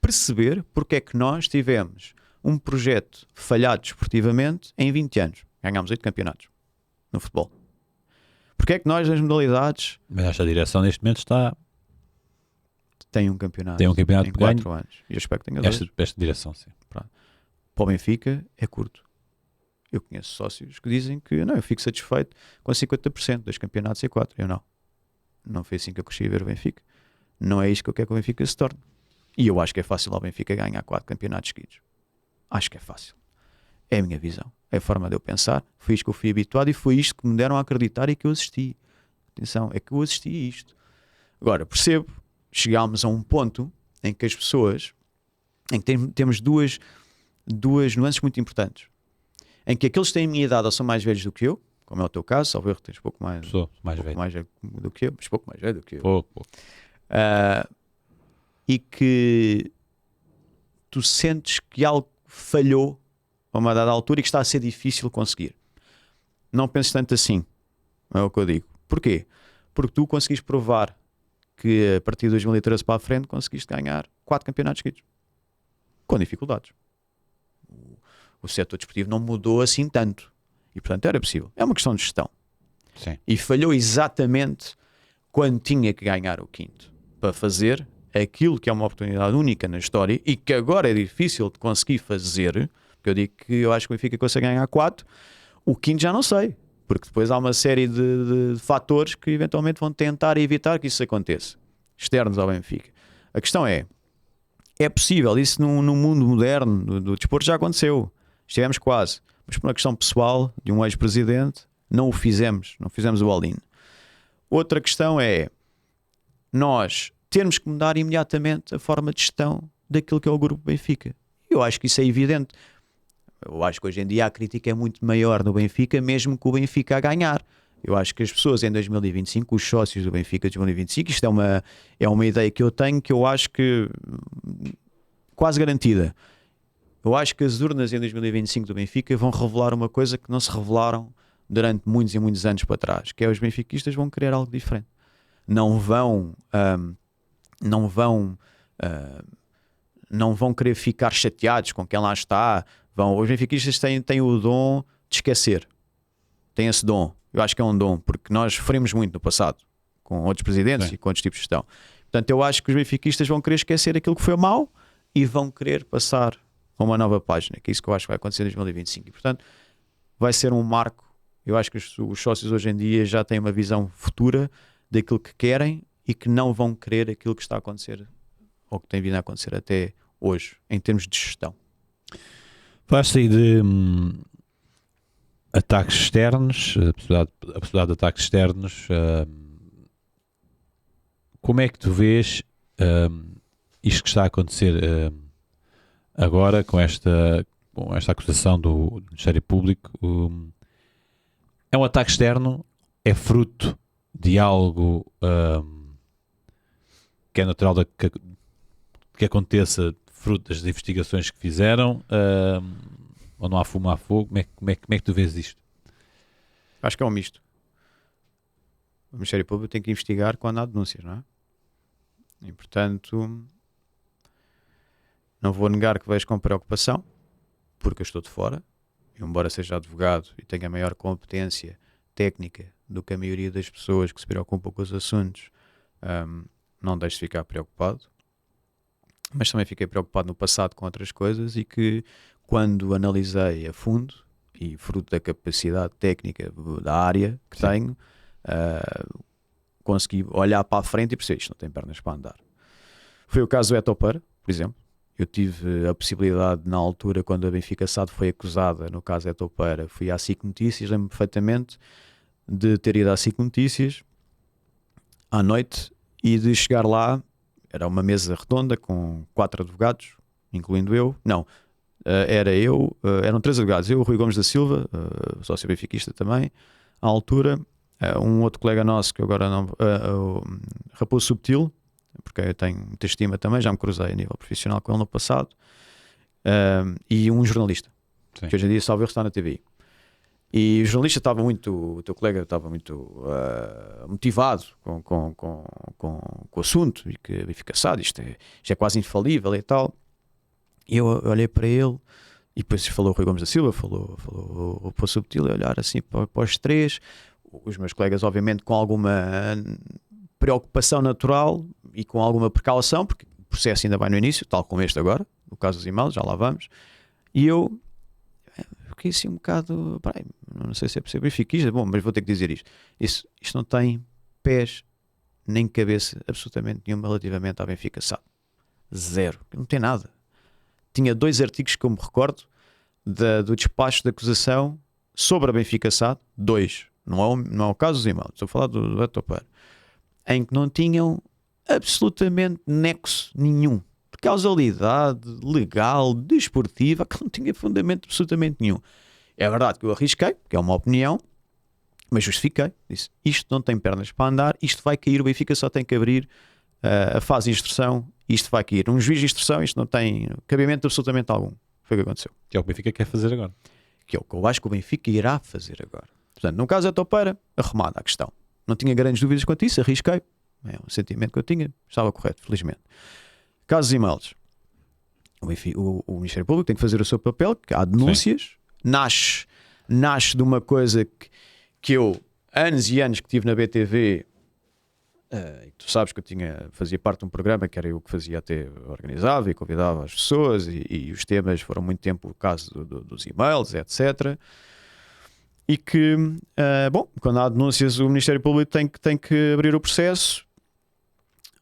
perceber porque é que nós tivemos um projeto falhado desportivamente em 20 anos. Ganhámos 8 campeonatos no futebol. Porque é que nós nas modalidades Mas esta direção neste momento está. tem um campeonato, Tem um campeonato em ganho. 4 anos. E eu espero que tenha 2. Esta direção, sim. Para o Benfica é curto. Eu conheço sócios que dizem que não, eu fico satisfeito com 50% dos campeonatos e 4. Eu não. Não foi assim que eu cresci a ver o Benfica. Não é isto que eu quero que o Benfica se torne. E eu acho que é fácil ao Benfica ganhar 4 campeonatos seguidos. Acho que é fácil. É a minha visão. É a forma de eu pensar. Foi isto que eu fui habituado e foi isto que me deram a acreditar e que eu assisti. Atenção, é que eu assisti a isto. Agora, percebo, chegámos a um ponto em que as pessoas, em que temos duas nuances muito importantes. Em que aqueles que têm a minha idade ou são mais velhos do que eu, como é o teu caso, salvo erro, tens pouco mais, Sou mais velho. mais velho do que eu, mas pouco mais velho do que eu. Pouco. E que tu sentes que algo falhou a uma dada altura e que está a ser difícil conseguir. Não penses tanto assim, é o que eu digo. Porquê? Porque tu conseguiste provar que a partir de 2013 para a frente conseguiste ganhar 4 campeonatos seguidos. Com dificuldades. O setor desportivo não mudou assim tanto. E portanto era possível. É uma questão de gestão. Sim. E falhou exatamente quando tinha que ganhar o quinto. Para fazer aquilo que é uma oportunidade única na história e que agora é difícil de conseguir fazer. Porque eu digo que eu acho que o Benfica consegue ganhar 4. O quinto já não sei. Porque depois há uma série de fatores que eventualmente vão tentar evitar que isso aconteça. Externos ao Benfica. A questão é possível. Isso no mundo moderno do desporto já aconteceu. Estivemos quase. Mas por uma questão pessoal de um ex-presidente, não o fizemos. Não fizemos o all-in. Outra questão é nós termos que mudar imediatamente a forma de gestão daquilo que é o Grupo Benfica. Eu acho que isso é evidente. Eu acho que hoje em dia a crítica é muito maior no Benfica, mesmo que o Benfica a ganhar. Eu acho que as pessoas em 2025, os sócios do Benfica de 2025, isto é uma ideia que eu tenho, que eu acho que quase garantida. Eu acho que as urnas em 2025 do Benfica vão revelar uma coisa que não se revelaram durante muitos e muitos anos para trás, que é os benfiquistas vão querer algo diferente. Não vão querer ficar chateados com quem lá está. Os benfiquistas têm o dom de esquecer. Têm esse dom. Eu acho que é um dom, porque nós sofremos muito no passado com outros presidentes e com outros tipos de gestão. Portanto, eu acho que os benfiquistas vão querer esquecer aquilo que foi mau e vão querer passar a uma nova página, que é isso que eu acho que vai acontecer em 2025. E, portanto, vai ser um marco. Eu acho que os sócios hoje em dia já têm uma visão futura daquilo que querem e que não vão querer aquilo que está a acontecer ou que tem vindo a acontecer até hoje, em termos de gestão. Faz-se aí de ataques externos, a possibilidade de ataques externos. Como é que tu vês isto que está a acontecer agora com esta acusação do Ministério Público? É um ataque externo? É fruto de algo que é natural que aconteça, fruto das investigações que fizeram? Ou não há fumo, há fogo? Como é que tu vês isto? Acho que é um misto. O Ministério Público tem que investigar quando há denúncias, não é? E, portanto, não vou negar que vejo com preocupação, porque eu estou de fora, embora seja advogado e tenha maior competência técnica do que a maioria das pessoas que se preocupam com os assuntos, não deixo de ficar preocupado. Mas também fiquei preocupado no passado com outras coisas e que, quando analisei a fundo, e fruto da capacidade técnica da área que tenho, consegui olhar para a frente e perceber isto não tem pernas para andar. Foi o caso do Etopera, por exemplo. Eu tive a possibilidade, na altura, quando a Benfica SAD foi acusada, no caso Etopera, fui à SIC Notícias, lembro-me perfeitamente de ter ido à SIC Notícias à noite e de chegar lá, era uma mesa redonda com 4 advogados, incluindo eu, eram 3 advogados, eu, o Rui Gomes da Silva, sócio benfiquista também, à altura, um outro colega nosso, que agora não, o Raposo Subtil, porque eu tenho muita estima também, já me cruzei a nível profissional com ele no passado, e um jornalista, Sim. que hoje em dia salvo erro está na TVI. E o jornalista estava muito, o teu colega estava muito motivado com o assunto, e que fica assado, isto é quase infalível e tal. E eu olhei para ele, e depois falou o Rui Gomes da Silva, falou o Pô Subtil, a olhar assim para os três, os meus colegas obviamente com alguma preocupação natural e com alguma precaução, porque o processo ainda vai no início, tal como este agora, no caso dos e-mails, já lá vamos, e eu fiquei assim um bocado, peraí, não sei se é possível, benfiquista, bom, mas vou ter que dizer isto não tem pés nem cabeça absolutamente nenhuma relativamente à Benfica SAD, zero, não tem nada. Tinha 2 artigos que eu me recordo do despacho de acusação sobre a Benfica SAD, 2, não é o caso dos e-mails, estou a falar do Etopar, em que não tinham absolutamente nexo nenhum de causalidade legal, desportiva, que não tinha fundamento absolutamente nenhum. É verdade que eu arrisquei, que é uma opinião, mas justifiquei, disse, isto não tem pernas para andar, isto vai cair, o Benfica só tem que abrir a fase de instrução, isto vai cair. Um juiz de instrução, isto não tem cabimento absolutamente algum. Foi o que aconteceu. Que é o que o Benfica quer fazer agora. Que é o que eu acho que o Benfica irá fazer agora. Portanto, no caso da Topeira, arrumada a questão. Não tinha grandes dúvidas quanto a isso, arrisquei. É um sentimento que eu tinha, estava correto, felizmente. Casos e males. O Ministério Público tem que fazer o seu papel, que há denúncias, nasce de uma coisa que eu, anos e anos que tive na BTV, e tu sabes que fazia parte de um programa que era eu que fazia, até organizava e convidava as pessoas, e os temas foram muito tempo o caso dos e-mails, etc. E que, bom, quando há denúncias, o Ministério Público tem que abrir o processo,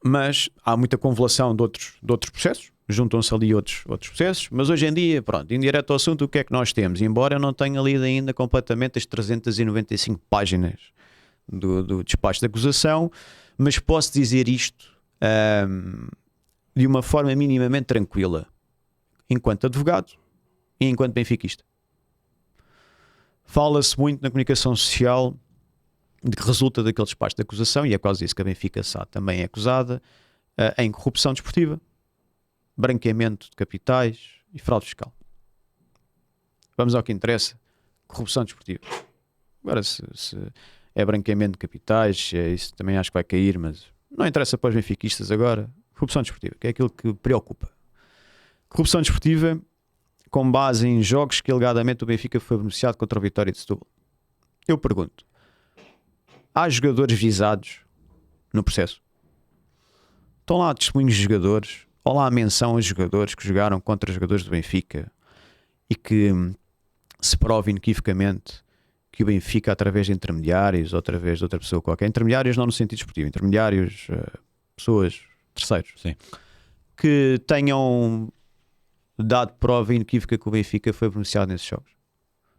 mas há muita convolução de outros processos, juntam-se ali outros processos, mas hoje em dia, pronto, indo direto ao assunto, o que é que nós temos? Embora eu não tenha lido ainda completamente as 395 páginas do despacho de acusação, mas posso dizer isto de uma forma minimamente tranquila, enquanto advogado e enquanto benfiquista. Fala-se muito na comunicação social de que resulta daquele despacho de acusação, e é quase isso que a Benfica SAD também é acusada, em corrupção desportiva, branqueamento de capitais e fraude fiscal. Vamos ao que interessa: corrupção desportiva. Agora, se é branqueamento de capitais, isso também acho que vai cair, mas não interessa para os benfiquistas agora. Corrupção desportiva, que é aquilo que preocupa. Corrupção desportiva com base em jogos que alegadamente o Benfica foi beneficiado contra o Vitória de Setúbal. Eu pergunto, há jogadores visados no processo? Estão lá testemunhos de jogadores, ou lá a menção a jogadores que jogaram contra jogadores do Benfica e que se prova inequivocamente que o Benfica, através de intermediários ou através de outra pessoa qualquer, intermediários não no sentido esportivo, intermediários, pessoas, terceiros, Sim, que tenham dado prova inequívoca que o Benfica foi beneficiado nesses jogos.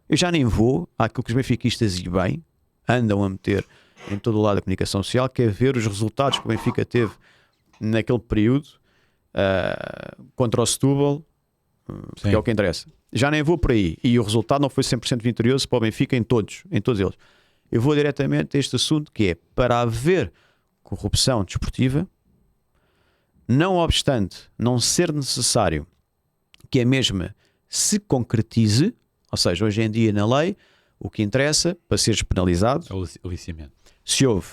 Eu já nem vou àquilo que os benfiquistas, e bem, andam a meter em todo o lado da comunicação social, que é ver os resultados que o Benfica teve naquele período contra o Setúbal, que é o que interessa. Já nem vou por aí. E o resultado não foi 100% vitorioso para o Benfica em todos eles. Eu vou diretamente a este assunto, que é para haver corrupção desportiva, não obstante não ser necessário que a mesma se concretize, ou seja, hoje em dia na lei, o que interessa para seres penalizado, é o aliciamento. se houve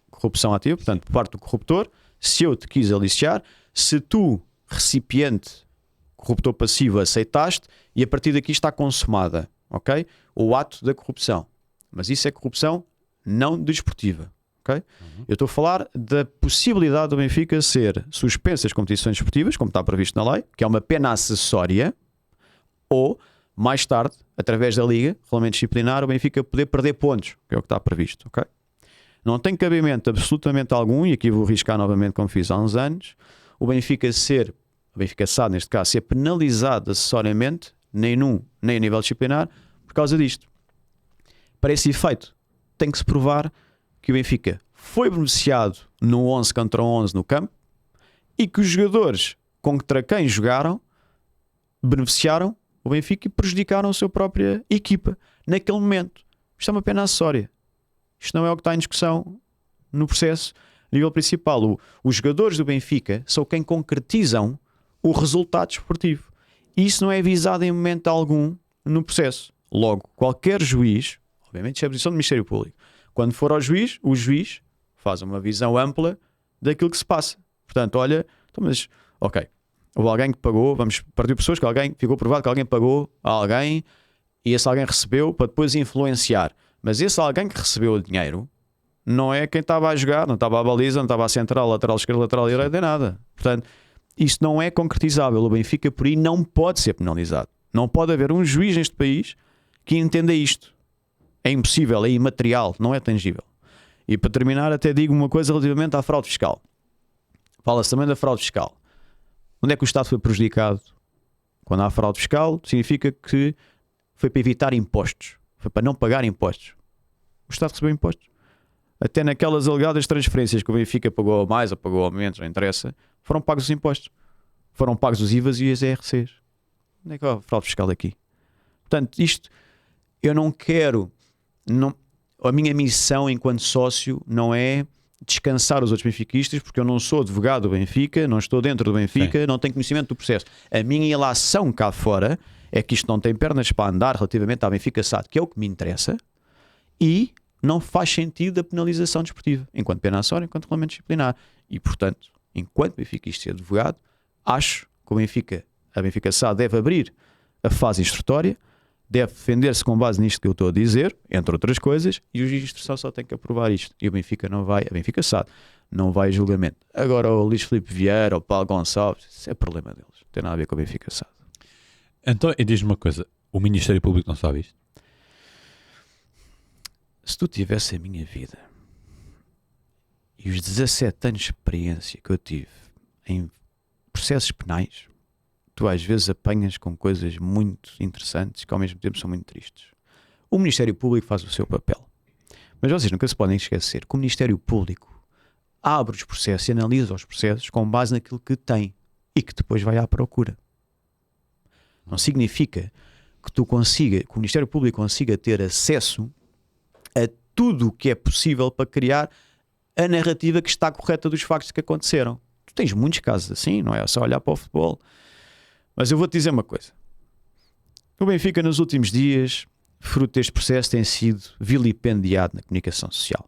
corrupção ativa, portanto, por parte do corruptor, se eu te quis aliciar, se tu, recipiente, corruptor passivo, aceitaste, e a partir daqui está consumada, ok? O ato da corrupção. Mas isso é corrupção não desportiva, ok? Eu estou a falar da possibilidade do Benfica ser suspenso das competições desportivas, como está previsto na lei, que é uma pena acessória, ou, mais tarde, através da Liga, regulamento disciplinar, o Benfica poder perder pontos, que é o que está previsto, ok? Não tem cabimento absolutamente algum, e aqui vou arriscar novamente como fiz há uns anos, o Benfica SAD, neste caso, ser penalizado acessoriamente, nem num, nem a nível disciplinar, por causa disto. Para esse efeito, tem que se provar que o Benfica foi beneficiado no 11 contra 11 no campo e que os jogadores contra quem jogaram beneficiaram o Benfica e prejudicaram a sua própria equipa naquele momento. Isto é uma pena acessória. Isto não é o que está em discussão no processo a nível principal. Os jogadores do Benfica são quem concretizam o resultado esportivo. E isso não é avisado em momento algum no processo. Logo, qualquer juiz, obviamente isto é a posição do Ministério Público, quando for ao juiz, o juiz faz uma visão ampla daquilo que se passa. Portanto, olha, então, mas, ok, houve alguém que pagou, vamos partir de pessoas que alguém, ficou provado que alguém pagou a alguém e esse alguém recebeu para depois influenciar. Mas esse alguém que recebeu o dinheiro não é quem estava a jogar, não estava à baliza, não estava à central, lateral esquerda, lateral direita, nem nada. Portanto, isto não é concretizável. O Benfica, por aí, não pode ser penalizado. Não pode haver um juiz neste país que entenda isto. É impossível, é imaterial, não é tangível. E para terminar, até digo uma coisa relativamente à fraude fiscal. Fala-se também da fraude fiscal. Onde é que o Estado foi prejudicado? Quando há fraude fiscal, significa que foi para evitar impostos. Foi para não pagar impostos. O Estado recebeu impostos. Até naquelas alegadas transferências que o Benfica pagou a mais ou pagou a menos, não interessa, foram pagos os impostos. Foram pagos os IVAs e as ERCs. Onde é que há a fraude fiscal aqui? Portanto, isto eu não quero... a minha missão enquanto sócio não é descansar os outros benfiquistas, porque eu não sou advogado do Benfica, não estou dentro do Benfica, não tenho conhecimento do processo. A minha ilação cá fora é que isto não tem pernas para andar relativamente ao Benfica SAD, que é o que me interessa, e não faz sentido a penalização desportiva, enquanto pena acessória, enquanto regulamento disciplinar. E, portanto, enquanto benfiquista e advogado, acho que a Benfica SAD deve abrir a fase instrutória, deve defender-se com base nisto que eu estou a dizer, entre outras coisas, e o juiz de instrução só tem que aprovar isto. E o Benfica não vai, a Benfica SAD, não vai a julgamento. Agora o Luís Filipe Vieira, o Paulo Gonçalves, isso é problema deles. Não tem nada a ver com a Benfica SAD. Então, e diz-me uma coisa, o Ministério Público não sabe isto? Se tu tivesse a minha vida e os 17 anos de experiência que eu tive em processos penais, tu às vezes apanhas com coisas muito interessantes que ao mesmo tempo são muito tristes. O Ministério Público faz o seu papel. Mas vocês nunca se podem esquecer que o Ministério Público abre os processos e analisa os processos com base naquilo que tem e que depois vai à procura. Não significa que que o Ministério Público consiga ter acesso a tudo o que é possível para criar a narrativa que está correta dos factos que aconteceram. Tu tens muitos casos assim, não é só olhar para o futebol. Mas eu vou-te dizer uma coisa. O Benfica nos últimos dias, fruto deste processo, tem sido vilipendiado na comunicação social.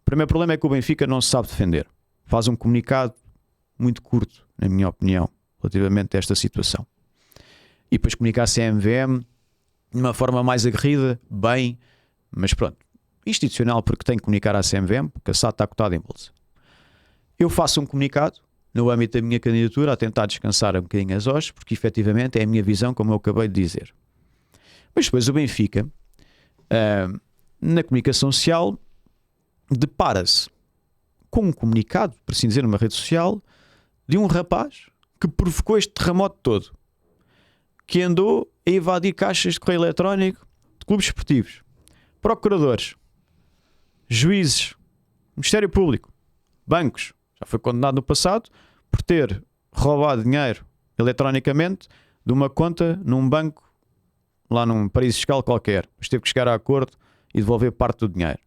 O primeiro problema é que o Benfica não se sabe defender. Faz um comunicado muito curto, na minha opinião, relativamente a esta situação. E depois comunica a CMVM de uma forma mais aguerrida, bem, mas pronto, institucional, porque tem que comunicar à CMVM, porque a SAD está cotada em bolsa. Eu faço um comunicado no âmbito da minha candidatura a tentar descansar um bocadinho as hostes, porque efetivamente é a minha visão, como eu acabei de dizer. Mas depois o Benfica, na comunicação social, depara-se com um comunicado, por assim dizer, numa rede social, de um rapaz que provocou este terremoto todo, que andou a invadir caixas de correio eletrónico de clubes esportivos, procuradores, juízes, Ministério Público, bancos. Já foi condenado no passado por ter roubado dinheiro eletronicamente de uma conta num banco lá num paraíso fiscal qualquer, mas teve que chegar a acordo e devolver parte do dinheiro.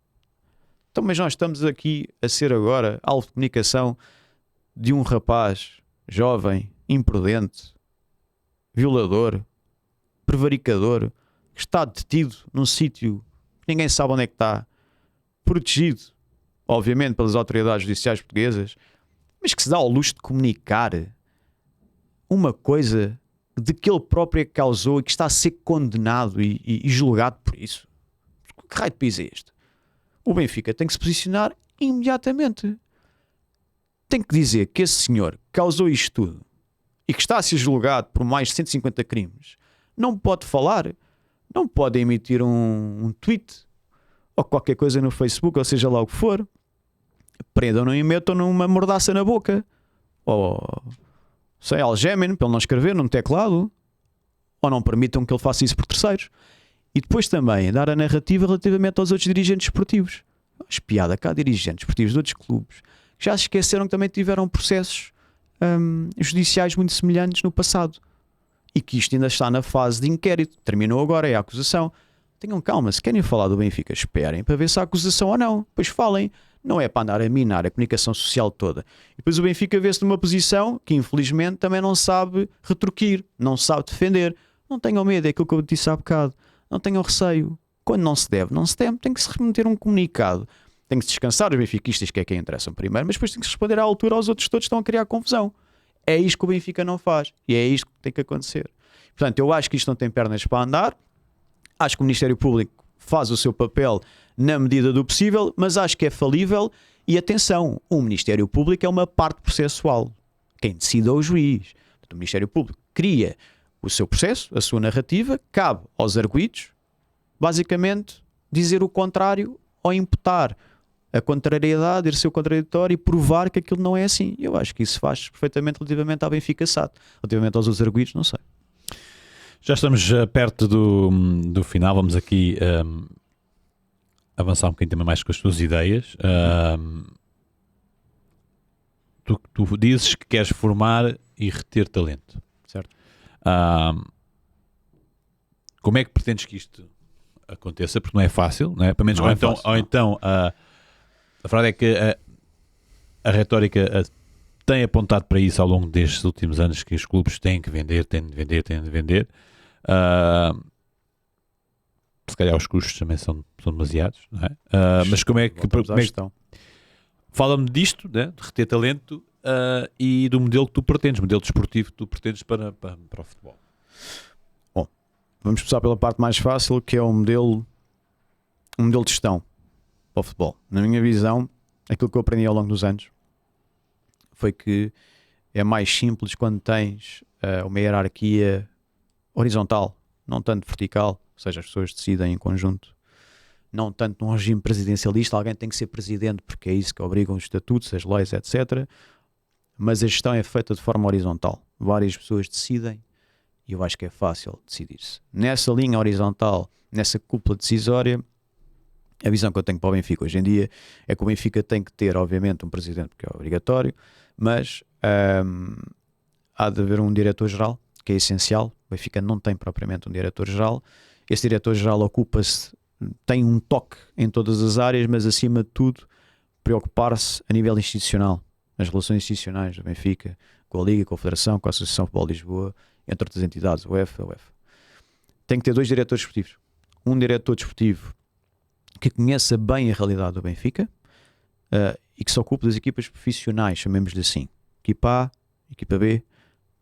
Então, mas nós estamos aqui a ser agora alvo de comunicação de um rapaz jovem, imprudente, violador, prevaricador, que está detido num sítio que ninguém sabe onde é que está, protegido, obviamente, pelas autoridades judiciais portuguesas, mas que se dá ao luxo de comunicar uma coisa de que ele próprio é que causou e que está a ser condenado e julgado por isso. Que raio de país é este? O Benfica tem que se posicionar imediatamente. Tem que dizer que esse senhor causou isto tudo e que está a ser julgado por mais de 150 crimes, não pode falar, não pode emitir um tweet ou qualquer coisa no Facebook, ou seja lá o que for. Prendam-no e metam numa mordaça na boca, ou sei, algemem-no para ele não escrever num teclado, ou não permitam que ele faça isso por terceiros. E depois também dar a narrativa relativamente aos outros dirigentes esportivos. Espiada cá, dirigentes esportivos de outros clubes que já se esqueceram que também tiveram processos judiciais muito semelhantes no passado e que isto ainda está na fase de inquérito. Terminou agora, é a acusação. Tenham calma, se querem falar do Benfica, esperem para ver se há acusação ou não. Depois falem. não é para andar a minar a comunicação social toda. E depois o Benfica vê-se numa posição que infelizmente também não sabe retorquir, não sabe defender. Não tenham medo, é aquilo que eu disse há bocado. Não tenham receio. Quando não se deve, tem que se remeter um comunicado. Tem que se descansar os benfiquistas, que é quem interessam primeiro, mas depois tem que se responder à altura aos outros todos que estão a criar confusão. É isto que o Benfica não faz. E é isto que tem que acontecer. Portanto, eu acho que isto não tem pernas para andar. Acho que o Ministério Público faz o seu papel na medida do possível, mas acho que é falível. E atenção, o Ministério Público é uma parte processual. Quem decide é o juiz. O Ministério Público cria o seu processo, a sua narrativa, cabe aos arguidos, basicamente, dizer o contrário ou imputar a contrariedade, ir ser o contraditório e provar que aquilo não é assim. Eu acho que isso faz perfeitamente relativamente à Benfica SAD. Relativamente aos outros arguidos, não sei. Já estamos perto do final, vamos aqui avançar um bocadinho também mais com as tuas ideias. Tu dizes que queres formar e reter talento. Certo. Como é que pretendes que isto aconteça? Porque não é fácil, não é? Pelo menos, ou então a verdade é que a retórica tem apontado para isso ao longo destes últimos anos, que os clubes têm que vender, têm de vender. Se calhar os custos também são demasiados, não é? Mas como é que fala-me disto, né? De reter talento e do modelo que tu pretendes, modelo desportivo que tu pretendes para o futebol. Bom, vamos começar pela parte mais fácil, que é um modelo de gestão para o futebol. Na minha visão, aquilo que eu aprendi ao longo dos anos foi que é mais simples quando tens uma hierarquia horizontal, não tanto vertical, ou seja, as pessoas decidem em conjunto, não tanto num regime presidencialista, alguém tem que ser presidente porque é isso que obrigam os estatutos, as leis, etc. Mas a gestão é feita de forma horizontal. Várias pessoas decidem e eu acho que é fácil decidir-se. Nessa linha horizontal, nessa cúpula decisória, a visão que eu tenho para o Benfica hoje em dia é que o Benfica tem que ter, obviamente, um presidente, que é obrigatório, mas há de haver um diretor-geral, que é essencial. O Benfica não tem propriamente um diretor-geral. Esse diretor-geral ocupa-se, tem um toque em todas as áreas, mas acima de tudo preocupar-se a nível institucional, as relações institucionais do Benfica, com a Liga, com a Federação, com a Associação de Futebol de Lisboa, entre outras entidades, UEFA. Tem que ter 2 diretores desportivos. Um diretor desportivo que conheça bem a realidade do Benfica e que se ocupe das equipas profissionais, chamemos-lhe assim. Equipa A, equipa B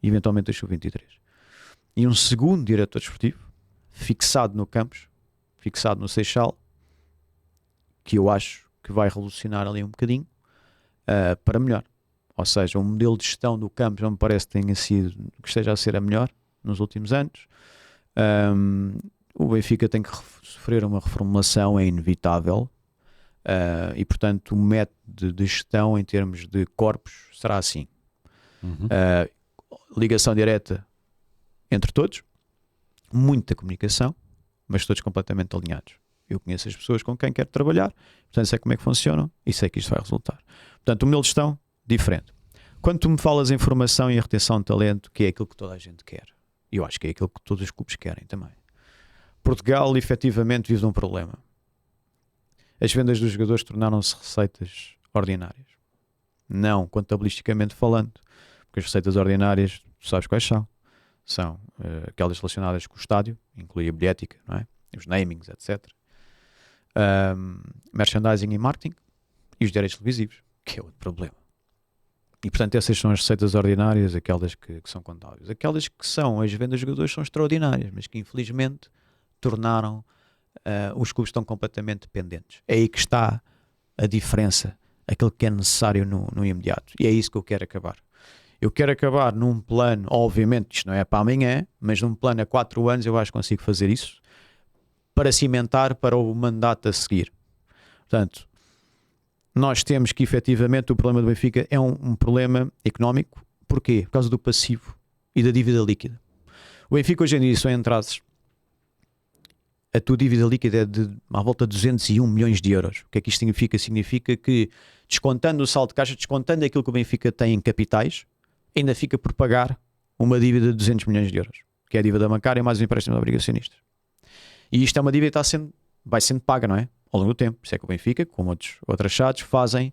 e eventualmente a Sub-23. E um segundo diretor desportivo, fixado no campus, fixado no Seixal, que eu acho que vai revolucionar ali um bocadinho para melhor. Ou seja, o modelo de gestão do campus não me parece que que esteja a ser a melhor nos últimos anos. O Benfica tem que sofrer uma reformulação, é inevitável, e portanto o método de gestão em termos de corpos será assim. Ligação direta entre todos, muita comunicação, mas todos completamente alinhados. Eu conheço as pessoas com quem quero trabalhar, portanto sei como é que funcionam e sei que isto vai resultar. Portanto, o modelo de gestão, diferente. Quando tu me falas em formação e em retenção de talento, que é aquilo que toda a gente quer, e eu acho que é aquilo que todos os clubes querem também. Portugal, efetivamente, vive de um problema. As vendas dos jogadores tornaram-se receitas ordinárias. Não contabilisticamente falando, porque as receitas ordinárias, tu sabes quais são. São aquelas relacionadas com o estádio, inclui a bilhética, não é? Os namings, etc. Merchandising e marketing e os direitos televisivos, que é outro problema. E portanto essas são as receitas ordinárias, aquelas que são contáveis. Aquelas que são as vendas de jogadores são extraordinárias, mas que infelizmente tornaram os clubes estão completamente dependentes. É aí que está a diferença, aquilo que é necessário no imediato. E é isso que eu quero acabar. Eu quero acabar num plano, obviamente isto não é para amanhã, mas num plano a 4 anos eu acho que consigo fazer isso, para cimentar para o mandato a seguir. Portanto, nós temos que efetivamente o problema do Benfica é um problema económico. Porquê? Por causa do passivo e da dívida líquida. O Benfica hoje em dia são entradas. A tua dívida líquida é de à volta de 201 milhões de euros. O que é que isto significa? Significa que, descontando o saldo de caixa, descontando aquilo que o Benfica tem em capitais, ainda fica por pagar uma dívida de 200 milhões de euros, que é a dívida bancária mais o empréstimo de obrigacionistas. E isto é uma dívida que vai sendo paga, não é? ao longo do tempo. Por isso é que o Benfica, como outras SADs, fazem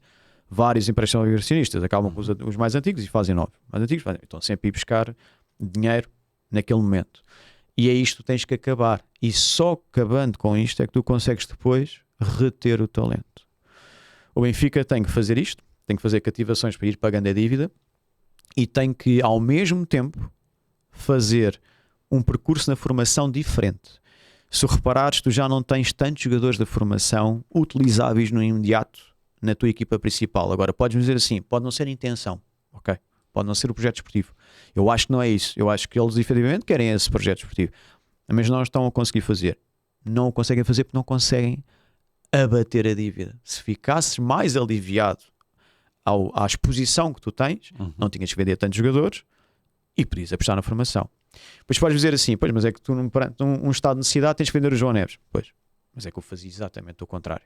vários empréstimos acionistas, acabam com os mais antigos e fazem novos. Mais antigos estão sempre a ir buscar dinheiro naquele momento. E é isto que tens que acabar. E só acabando com isto é que tu consegues depois reter o talento. O Benfica tem que fazer isto, tem que fazer cativações para ir pagando a dívida e tem que, ao mesmo tempo, fazer um percurso na formação diferente. Se reparares, tu já não tens tantos jogadores da formação utilizáveis no imediato na tua equipa principal. Agora, podes dizer assim, pode não ser a intenção, ok? Pode não ser o projeto esportivo. Eu acho que não é isso. Eu acho que eles efetivamente querem esse projeto esportivo, mas não estão a conseguir fazer. Não o conseguem fazer porque não conseguem abater a dívida. Se ficasses mais aliviado à exposição que tu tens, não tinhas que vender tantos jogadores e podias apostar na formação. Pois podes dizer assim, pois, mas é que tu perante um estado de necessidade tens que vender o João Neves. Pois, mas é que eu fazia exatamente o contrário.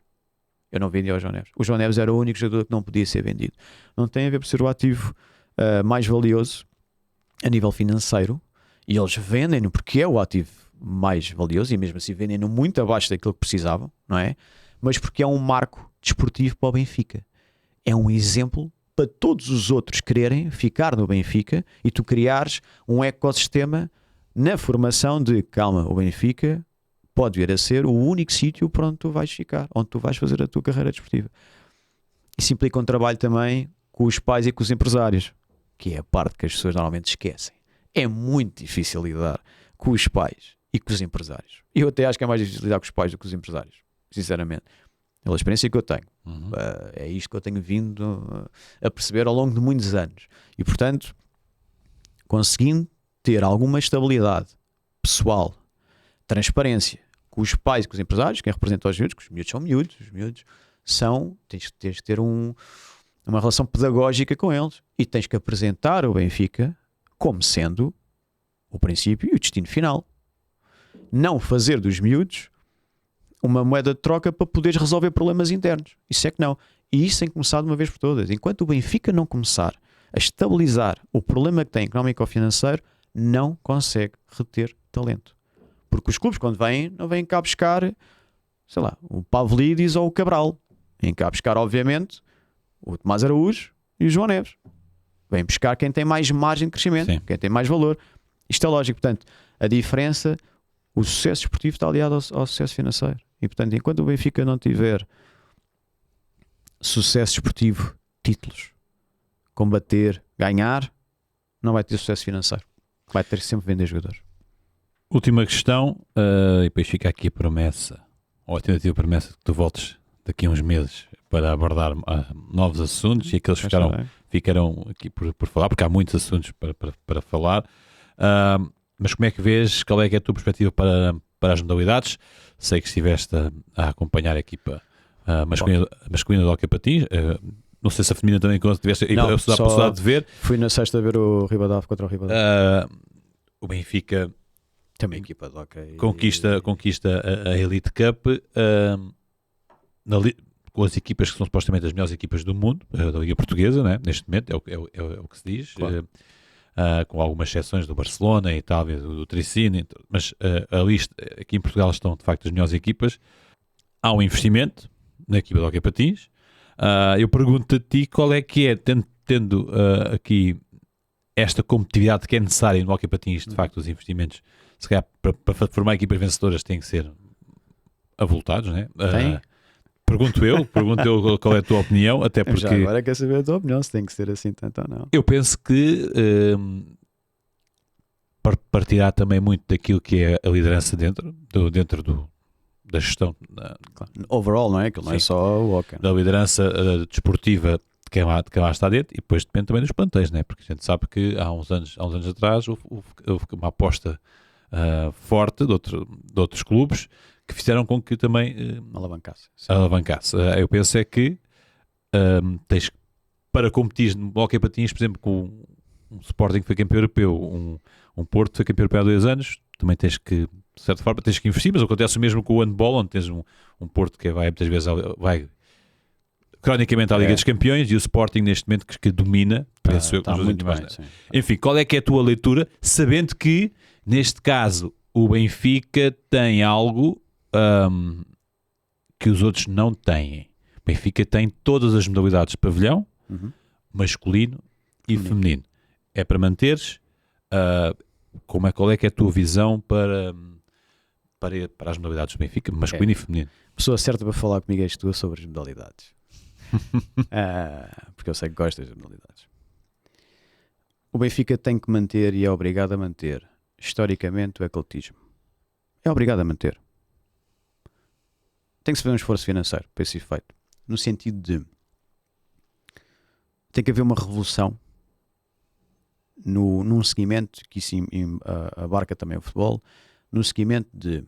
Eu não vendia o João Neves. O João Neves era o único jogador que não podia ser vendido. Não tem a ver por ser o ativo mais valioso a nível financeiro, e eles vendem-no porque é o ativo mais valioso, e mesmo assim vendem-no muito abaixo daquilo que precisavam, não é? Mas porque é um marco desportivo para o Benfica. É um exemplo para todos os outros quererem ficar no Benfica e tu criares um ecossistema na formação de, calma, o Benfica pode vir a ser o único sítio para onde tu vais ficar, onde tu vais fazer a tua carreira desportiva. Isso implica um trabalho também com os pais e com os empresários, que é a parte que as pessoas normalmente esquecem. É muito difícil lidar com os pais e com os empresários. Eu até acho que é mais difícil lidar com os pais do que com os empresários, sinceramente. Pela experiência que eu tenho. É isto que eu tenho vindo a perceber ao longo de muitos anos. E, portanto, conseguindo ter alguma estabilidade pessoal, transparência com os pais e com os empresários, quem representa os miúdos, que os miúdos são miúdos, os miúdos tens que ter uma relação pedagógica com eles e tens que apresentar o Benfica como sendo o princípio e o destino final. Não fazer dos miúdos uma moeda de troca para poderes resolver problemas internos. Isso é que não. E isso tem que começar de uma vez por todas. Enquanto o Benfica não começar a estabilizar o problema que tem económico ou financeiro, não consegue reter talento. Porque os clubes, quando vêm, não vêm cá buscar, sei lá, o Pavlidis ou o Cabral. Vêm cá buscar, obviamente, o Tomás Araújo e o João Neves. Vêm buscar quem tem mais margem de crescimento, sim, quem tem mais valor. Isto é lógico. Portanto, a diferença, o sucesso esportivo está aliado ao sucesso financeiro. E, portanto, enquanto o Benfica não tiver sucesso esportivo, títulos, combater, ganhar, não vai ter sucesso financeiro. Vai ter que sempre vender jogadores. Última questão, e depois fica aqui a promessa, ou a tentativa promessa que tu voltes daqui a uns meses para abordar novos assuntos, e aqueles ficarão aqui por falar, porque há muitos assuntos para falar. Mas como é que vês, qual é que é a tua perspectiva para as modalidades? Sei que estiveste a acompanhar a equipa masculina do Hockey Patins. Não sei se a feminina também tiveste a possibilidade de ver. Fui na sexta a ver o Ribadaf contra o Ribadaf. O Benfica também equipa de hockey conquista a Elite Cup com as equipas que são supostamente as melhores equipas do mundo, da Liga Portuguesa, né? Neste momento é o que se diz. Claro. Com algumas exceções do Barcelona e tal, do Tricine, mas a lista, aqui em Portugal estão de facto as melhores equipas. Há um investimento na equipa do Hockey Patins. Eu pergunto a ti qual é que é, tendo aqui esta competitividade que é necessária no Hockey Patins, de facto os investimentos, se calhar para formar equipas vencedoras têm que ser avultados, né? Pergunto eu qual é a tua opinião, até porque... Já agora quer saber a tua opinião, se tem que ser assim tanto ou não. Eu penso que partirá também muito daquilo que é a liderança dentro da gestão. Overall, não é? Que não é só o hockey. Da liderança desportiva de quem lá está dentro, e depois depende também dos plantéis, né? Porque a gente sabe que há uns anos atrás houve uma aposta forte de outros clubes que fizeram com que também alavancasse. Eu penso é que tens, para competir no Hockey Patins, por exemplo, com um Sporting que foi campeão europeu, um Porto que foi campeão europeu há 2 anos, também tens que, de certa forma, tens que investir, mas acontece o mesmo com o handball, onde tens um Porto que muitas vezes vai cronicamente à Liga dos Campeões, e o Sporting neste momento que domina, penso eu, muito bem. Enfim, qual é que é a tua leitura, sabendo que, neste caso, o Benfica tem algo que os outros não têm. O Benfica tem todas as modalidades de pavilhão, masculino e feminino. É para manteres. Qual é que é a tua visão para as modalidades do Benfica, masculino e feminino? Pessoa certa para falar comigo és tu sobre as modalidades. Porque eu sei que gostas das modalidades. O Benfica tem que manter e é obrigado a manter, historicamente, o ecletismo. É obrigado a manter. Tem que se fazer um esforço financeiro para esse efeito. No sentido de tem que haver uma revolução num seguimento que isso abarca também o futebol, no seguimento de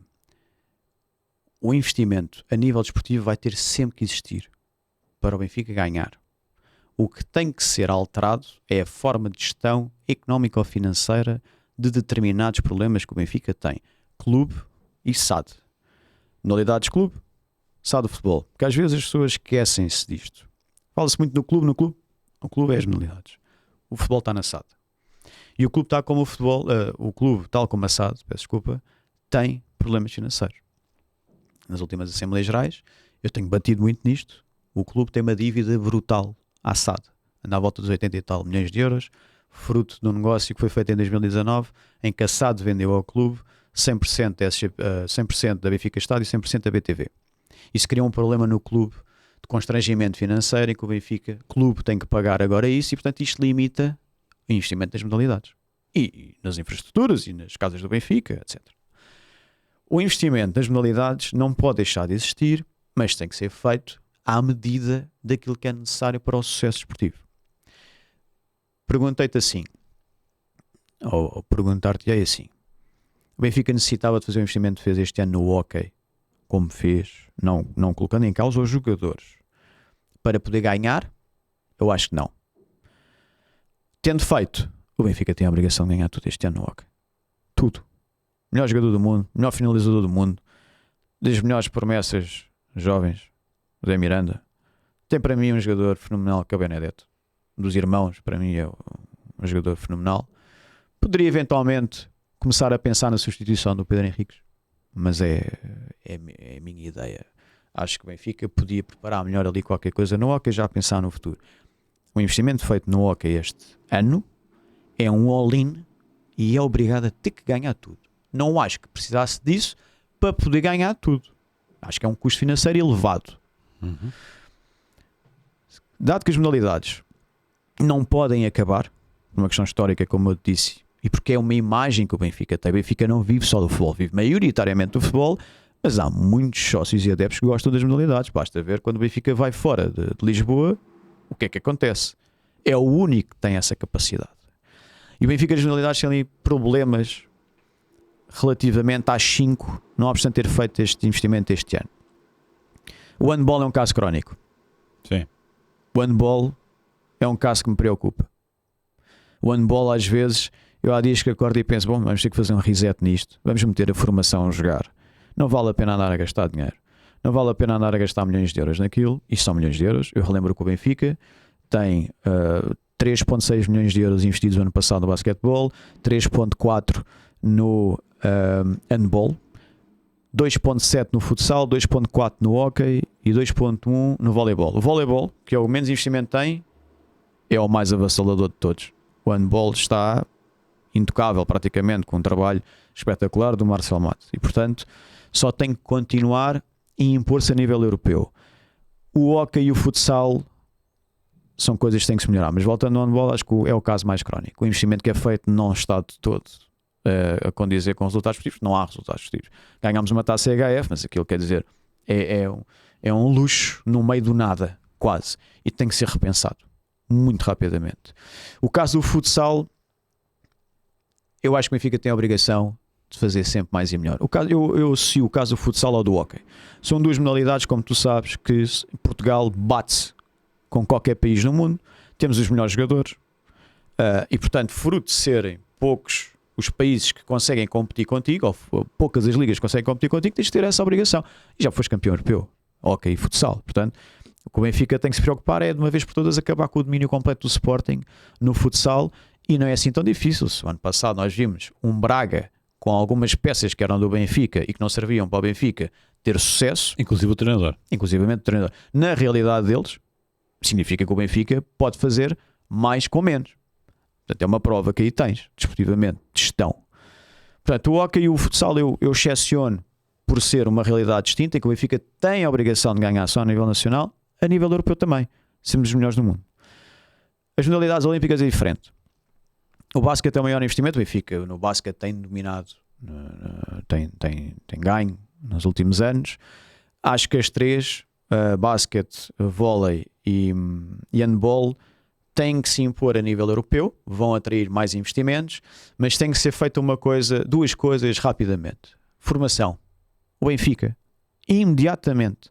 o investimento a nível desportivo vai ter sempre que existir para o Benfica ganhar. O que tem que ser alterado é a forma de gestão económica ou financeira de determinados problemas que o Benfica tem. Clube e SAD. Modalidades clube, SAD do futebol. Porque às vezes as pessoas esquecem-se disto. Fala-se muito no clube. O clube é as modalidades. O futebol está na SAD. E o clube está como o futebol, o clube, tal como a SAD, peço desculpa, tem problemas financeiros. Nas últimas Assembleias Gerais, eu tenho batido muito nisto. O clube tem uma dívida brutal à SAD. Anda à volta dos 80 e tal milhões de euros, fruto de um negócio que foi feito em 2019, em que a SAD vendeu ao clube 100% da Benfica Estádio e 100% da BTV. Isso cria um problema no clube de constrangimento financeiro, em que o Benfica clube tem que pagar agora isso e, portanto, isto limita o investimento nas modalidades. E nas infraestruturas e nas casas do Benfica, etc. O investimento nas modalidades não pode deixar de existir, mas tem que ser feito à medida daquilo que é necessário para o sucesso esportivo. Perguntei-te assim, ou perguntar-te-ei assim, o Benfica necessitava de fazer o investimento que fez este ano no hóquei, como fez, não colocando em causa os jogadores, para poder ganhar? Eu acho que não. Tendo feito, o Benfica tem a obrigação de ganhar tudo este ano no hóquei. Tudo. Melhor jogador do mundo, melhor finalizador do mundo, das melhores promessas jovens, o Zé Miranda. Tem para mim um jogador fenomenal que é o Benedetto. Dos irmãos, para mim é um jogador fenomenal. Poderia eventualmente começar a pensar na substituição do Pedro Henriques, mas é a minha ideia. Acho que o Benfica podia preparar melhor ali qualquer coisa no hóquei, já a pensar no futuro. O investimento feito no hóquei este ano é um all-in e é obrigado a ter que ganhar tudo. Não acho que precisasse disso para poder ganhar tudo. Acho que é um custo financeiro elevado. Dado que as modalidades não podem acabar, numa questão histórica, como eu disse, e porque é uma imagem que o Benfica tem. O Benfica não vive só do futebol, vive maioritariamente do futebol, mas há muitos sócios e adeptos que gostam das modalidades. Basta ver quando o Benfica vai fora de Lisboa, o que é que acontece. É o único que tem essa capacidade. E o Benfica, as modalidades, têm ali problemas relativamente às 5, não obstante ter feito este investimento este ano. O handball é um caso crónico. Sim. O handball é um caso que me preocupa. O handball, às vezes, eu há dias que acordo e penso, bom, vamos ter que fazer um reset nisto, vamos meter a formação a jogar. Não vale a pena andar a gastar dinheiro. Não vale a pena andar a gastar milhões de euros naquilo. Isto são milhões de euros. Eu relembro que o Benfica tem 3,6 milhões de euros investidos no ano passado no basquetebol, 3,4 no handball, 2,7 no futsal, 2,4 no hóquei e 2,1 no voleibol. O voleibol, que é o menos investimento tem, é o mais avassalador de todos. O handball está intocável praticamente, com um trabalho espetacular do Marcelo Matos. E, portanto, só tem que continuar e impor-se a nível europeu. O hóquei e o futsal são coisas que têm que se melhorar. Mas voltando ao handball, acho que é o caso mais crónico. O investimento que é feito não está de todo a condizer com resultados positivos. Não há resultados positivos. Ganhámos uma taça HF, mas aquilo quer dizer é um luxo no meio do nada, quase. E tem que ser repensado muito rapidamente. O caso do futsal, eu acho que o Benfica tem a obrigação de fazer sempre mais e melhor. Eu associo o caso do futsal ao do hóquei. São duas modalidades, como tu sabes, que Portugal bate-se com qualquer país no mundo. Temos os melhores jogadores e, portanto, fruto de serem poucos os países que conseguem competir contigo, ou poucas as ligas que conseguem competir contigo, tens de ter essa obrigação. E já foste campeão europeu, hóquei e futsal. Portanto, o que o Benfica tem que se preocupar é, de uma vez por todas, acabar com o domínio completo do Sporting no futsal, e não é assim tão difícil. O ano passado nós vimos um Braga com algumas peças que eram do Benfica e que não serviam para o Benfica ter sucesso, Inclusive o treinador. inclusivamente o treinador. Na realidade deles, significa que o Benfica pode fazer mais com menos. Portanto, é uma prova que aí tens, desportivamente, de gestão. Portanto, o hóquei e o futsal eu excepciono por ser uma realidade distinta, em que o Benfica tem a obrigação de ganhar só a nível nacional, a nível europeu também. Sermos os melhores do mundo. As modalidades olímpicas é diferente. O basquete é o maior investimento. O Benfica no basquete tem dominado, tem ganho nos últimos anos. Acho que as três, basquete, vôlei e handball, têm que se impor a nível europeu, vão atrair mais investimentos, mas tem que ser feita duas coisas rapidamente. Formação. O Benfica, imediatamente,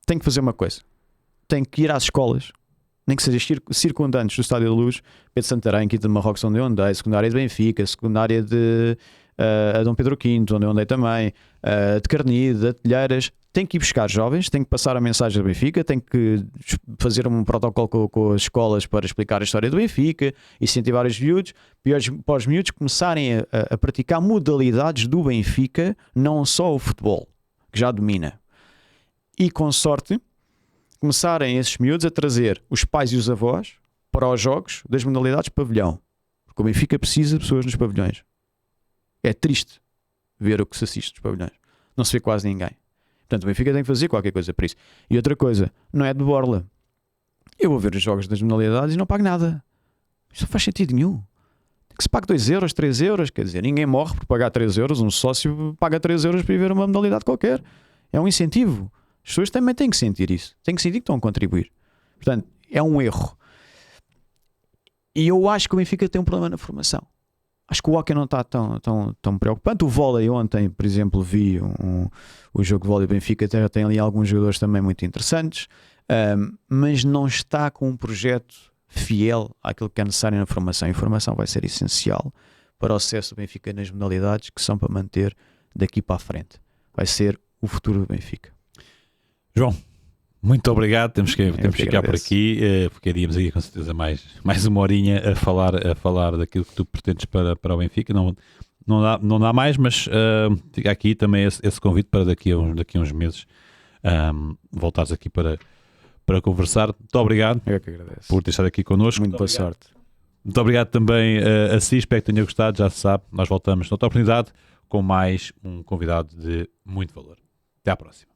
tem que fazer uma coisa. Tem que ir às escolas, nem que seja circundantes do Estádio da Luz, Pedro Santarém, Quinta de Marrocos, onde eu andei, secundária de Benfica, secundária de Dom Pedro V, onde eu andei também, de Carnide, de Atilheiras. Tem que ir buscar jovens, tem que passar a mensagem do Benfica, tem que fazer um protocolo com as escolas para explicar a história do Benfica, incentivar os miúdos, para os miúdos começarem a praticar modalidades do Benfica, não só o futebol, que já domina. E com sorte, começarem esses miúdos a trazer os pais e os avós para os jogos das modalidades pavilhão. Porque o Benfica precisa de pessoas nos pavilhões. É triste ver o que se assiste nos pavilhões. Não se vê quase ninguém. Portanto, o Benfica tem que fazer qualquer coisa para isso. E outra coisa, não é de borla. Eu vou ver os jogos das modalidades e não pago nada. Isso não faz sentido nenhum. Tem que se pague 2 euros, 3 euros. Quer dizer, ninguém morre por pagar 3 euros. Um sócio paga 3 euros para ir ver uma modalidade qualquer. É um incentivo. As pessoas também têm que sentir isso. Têm que sentir que estão a contribuir. Portanto, é um erro. E eu acho que o Benfica tem um problema na formação. Acho que o hóquei não está tão preocupante. O vôlei ontem, por exemplo, vi o jogo de vôlei do Benfica, até tem ali alguns jogadores também muito interessantes, mas não está com um projeto fiel àquilo que é necessário na formação. A formação vai ser essencial para o sucesso do Benfica nas modalidades que são para manter daqui para a frente. Vai ser o futuro do Benfica. João, muito obrigado. Temos que ficar por agradeço. aqui. Ficaríamos aqui com certeza mais uma horinha a falar daquilo que tu pretendes para o Benfica. Não dá mais, mas fica aqui também esse convite para daqui a uns meses voltares aqui para conversar. Muito obrigado Eu que agradeço. por ter estado aqui connosco. Muito boa sorte. Muito obrigado também a si, espero que tenha gostado. Já se sabe, nós voltamos noutra oportunidade com mais um convidado de muito valor. Até à próxima.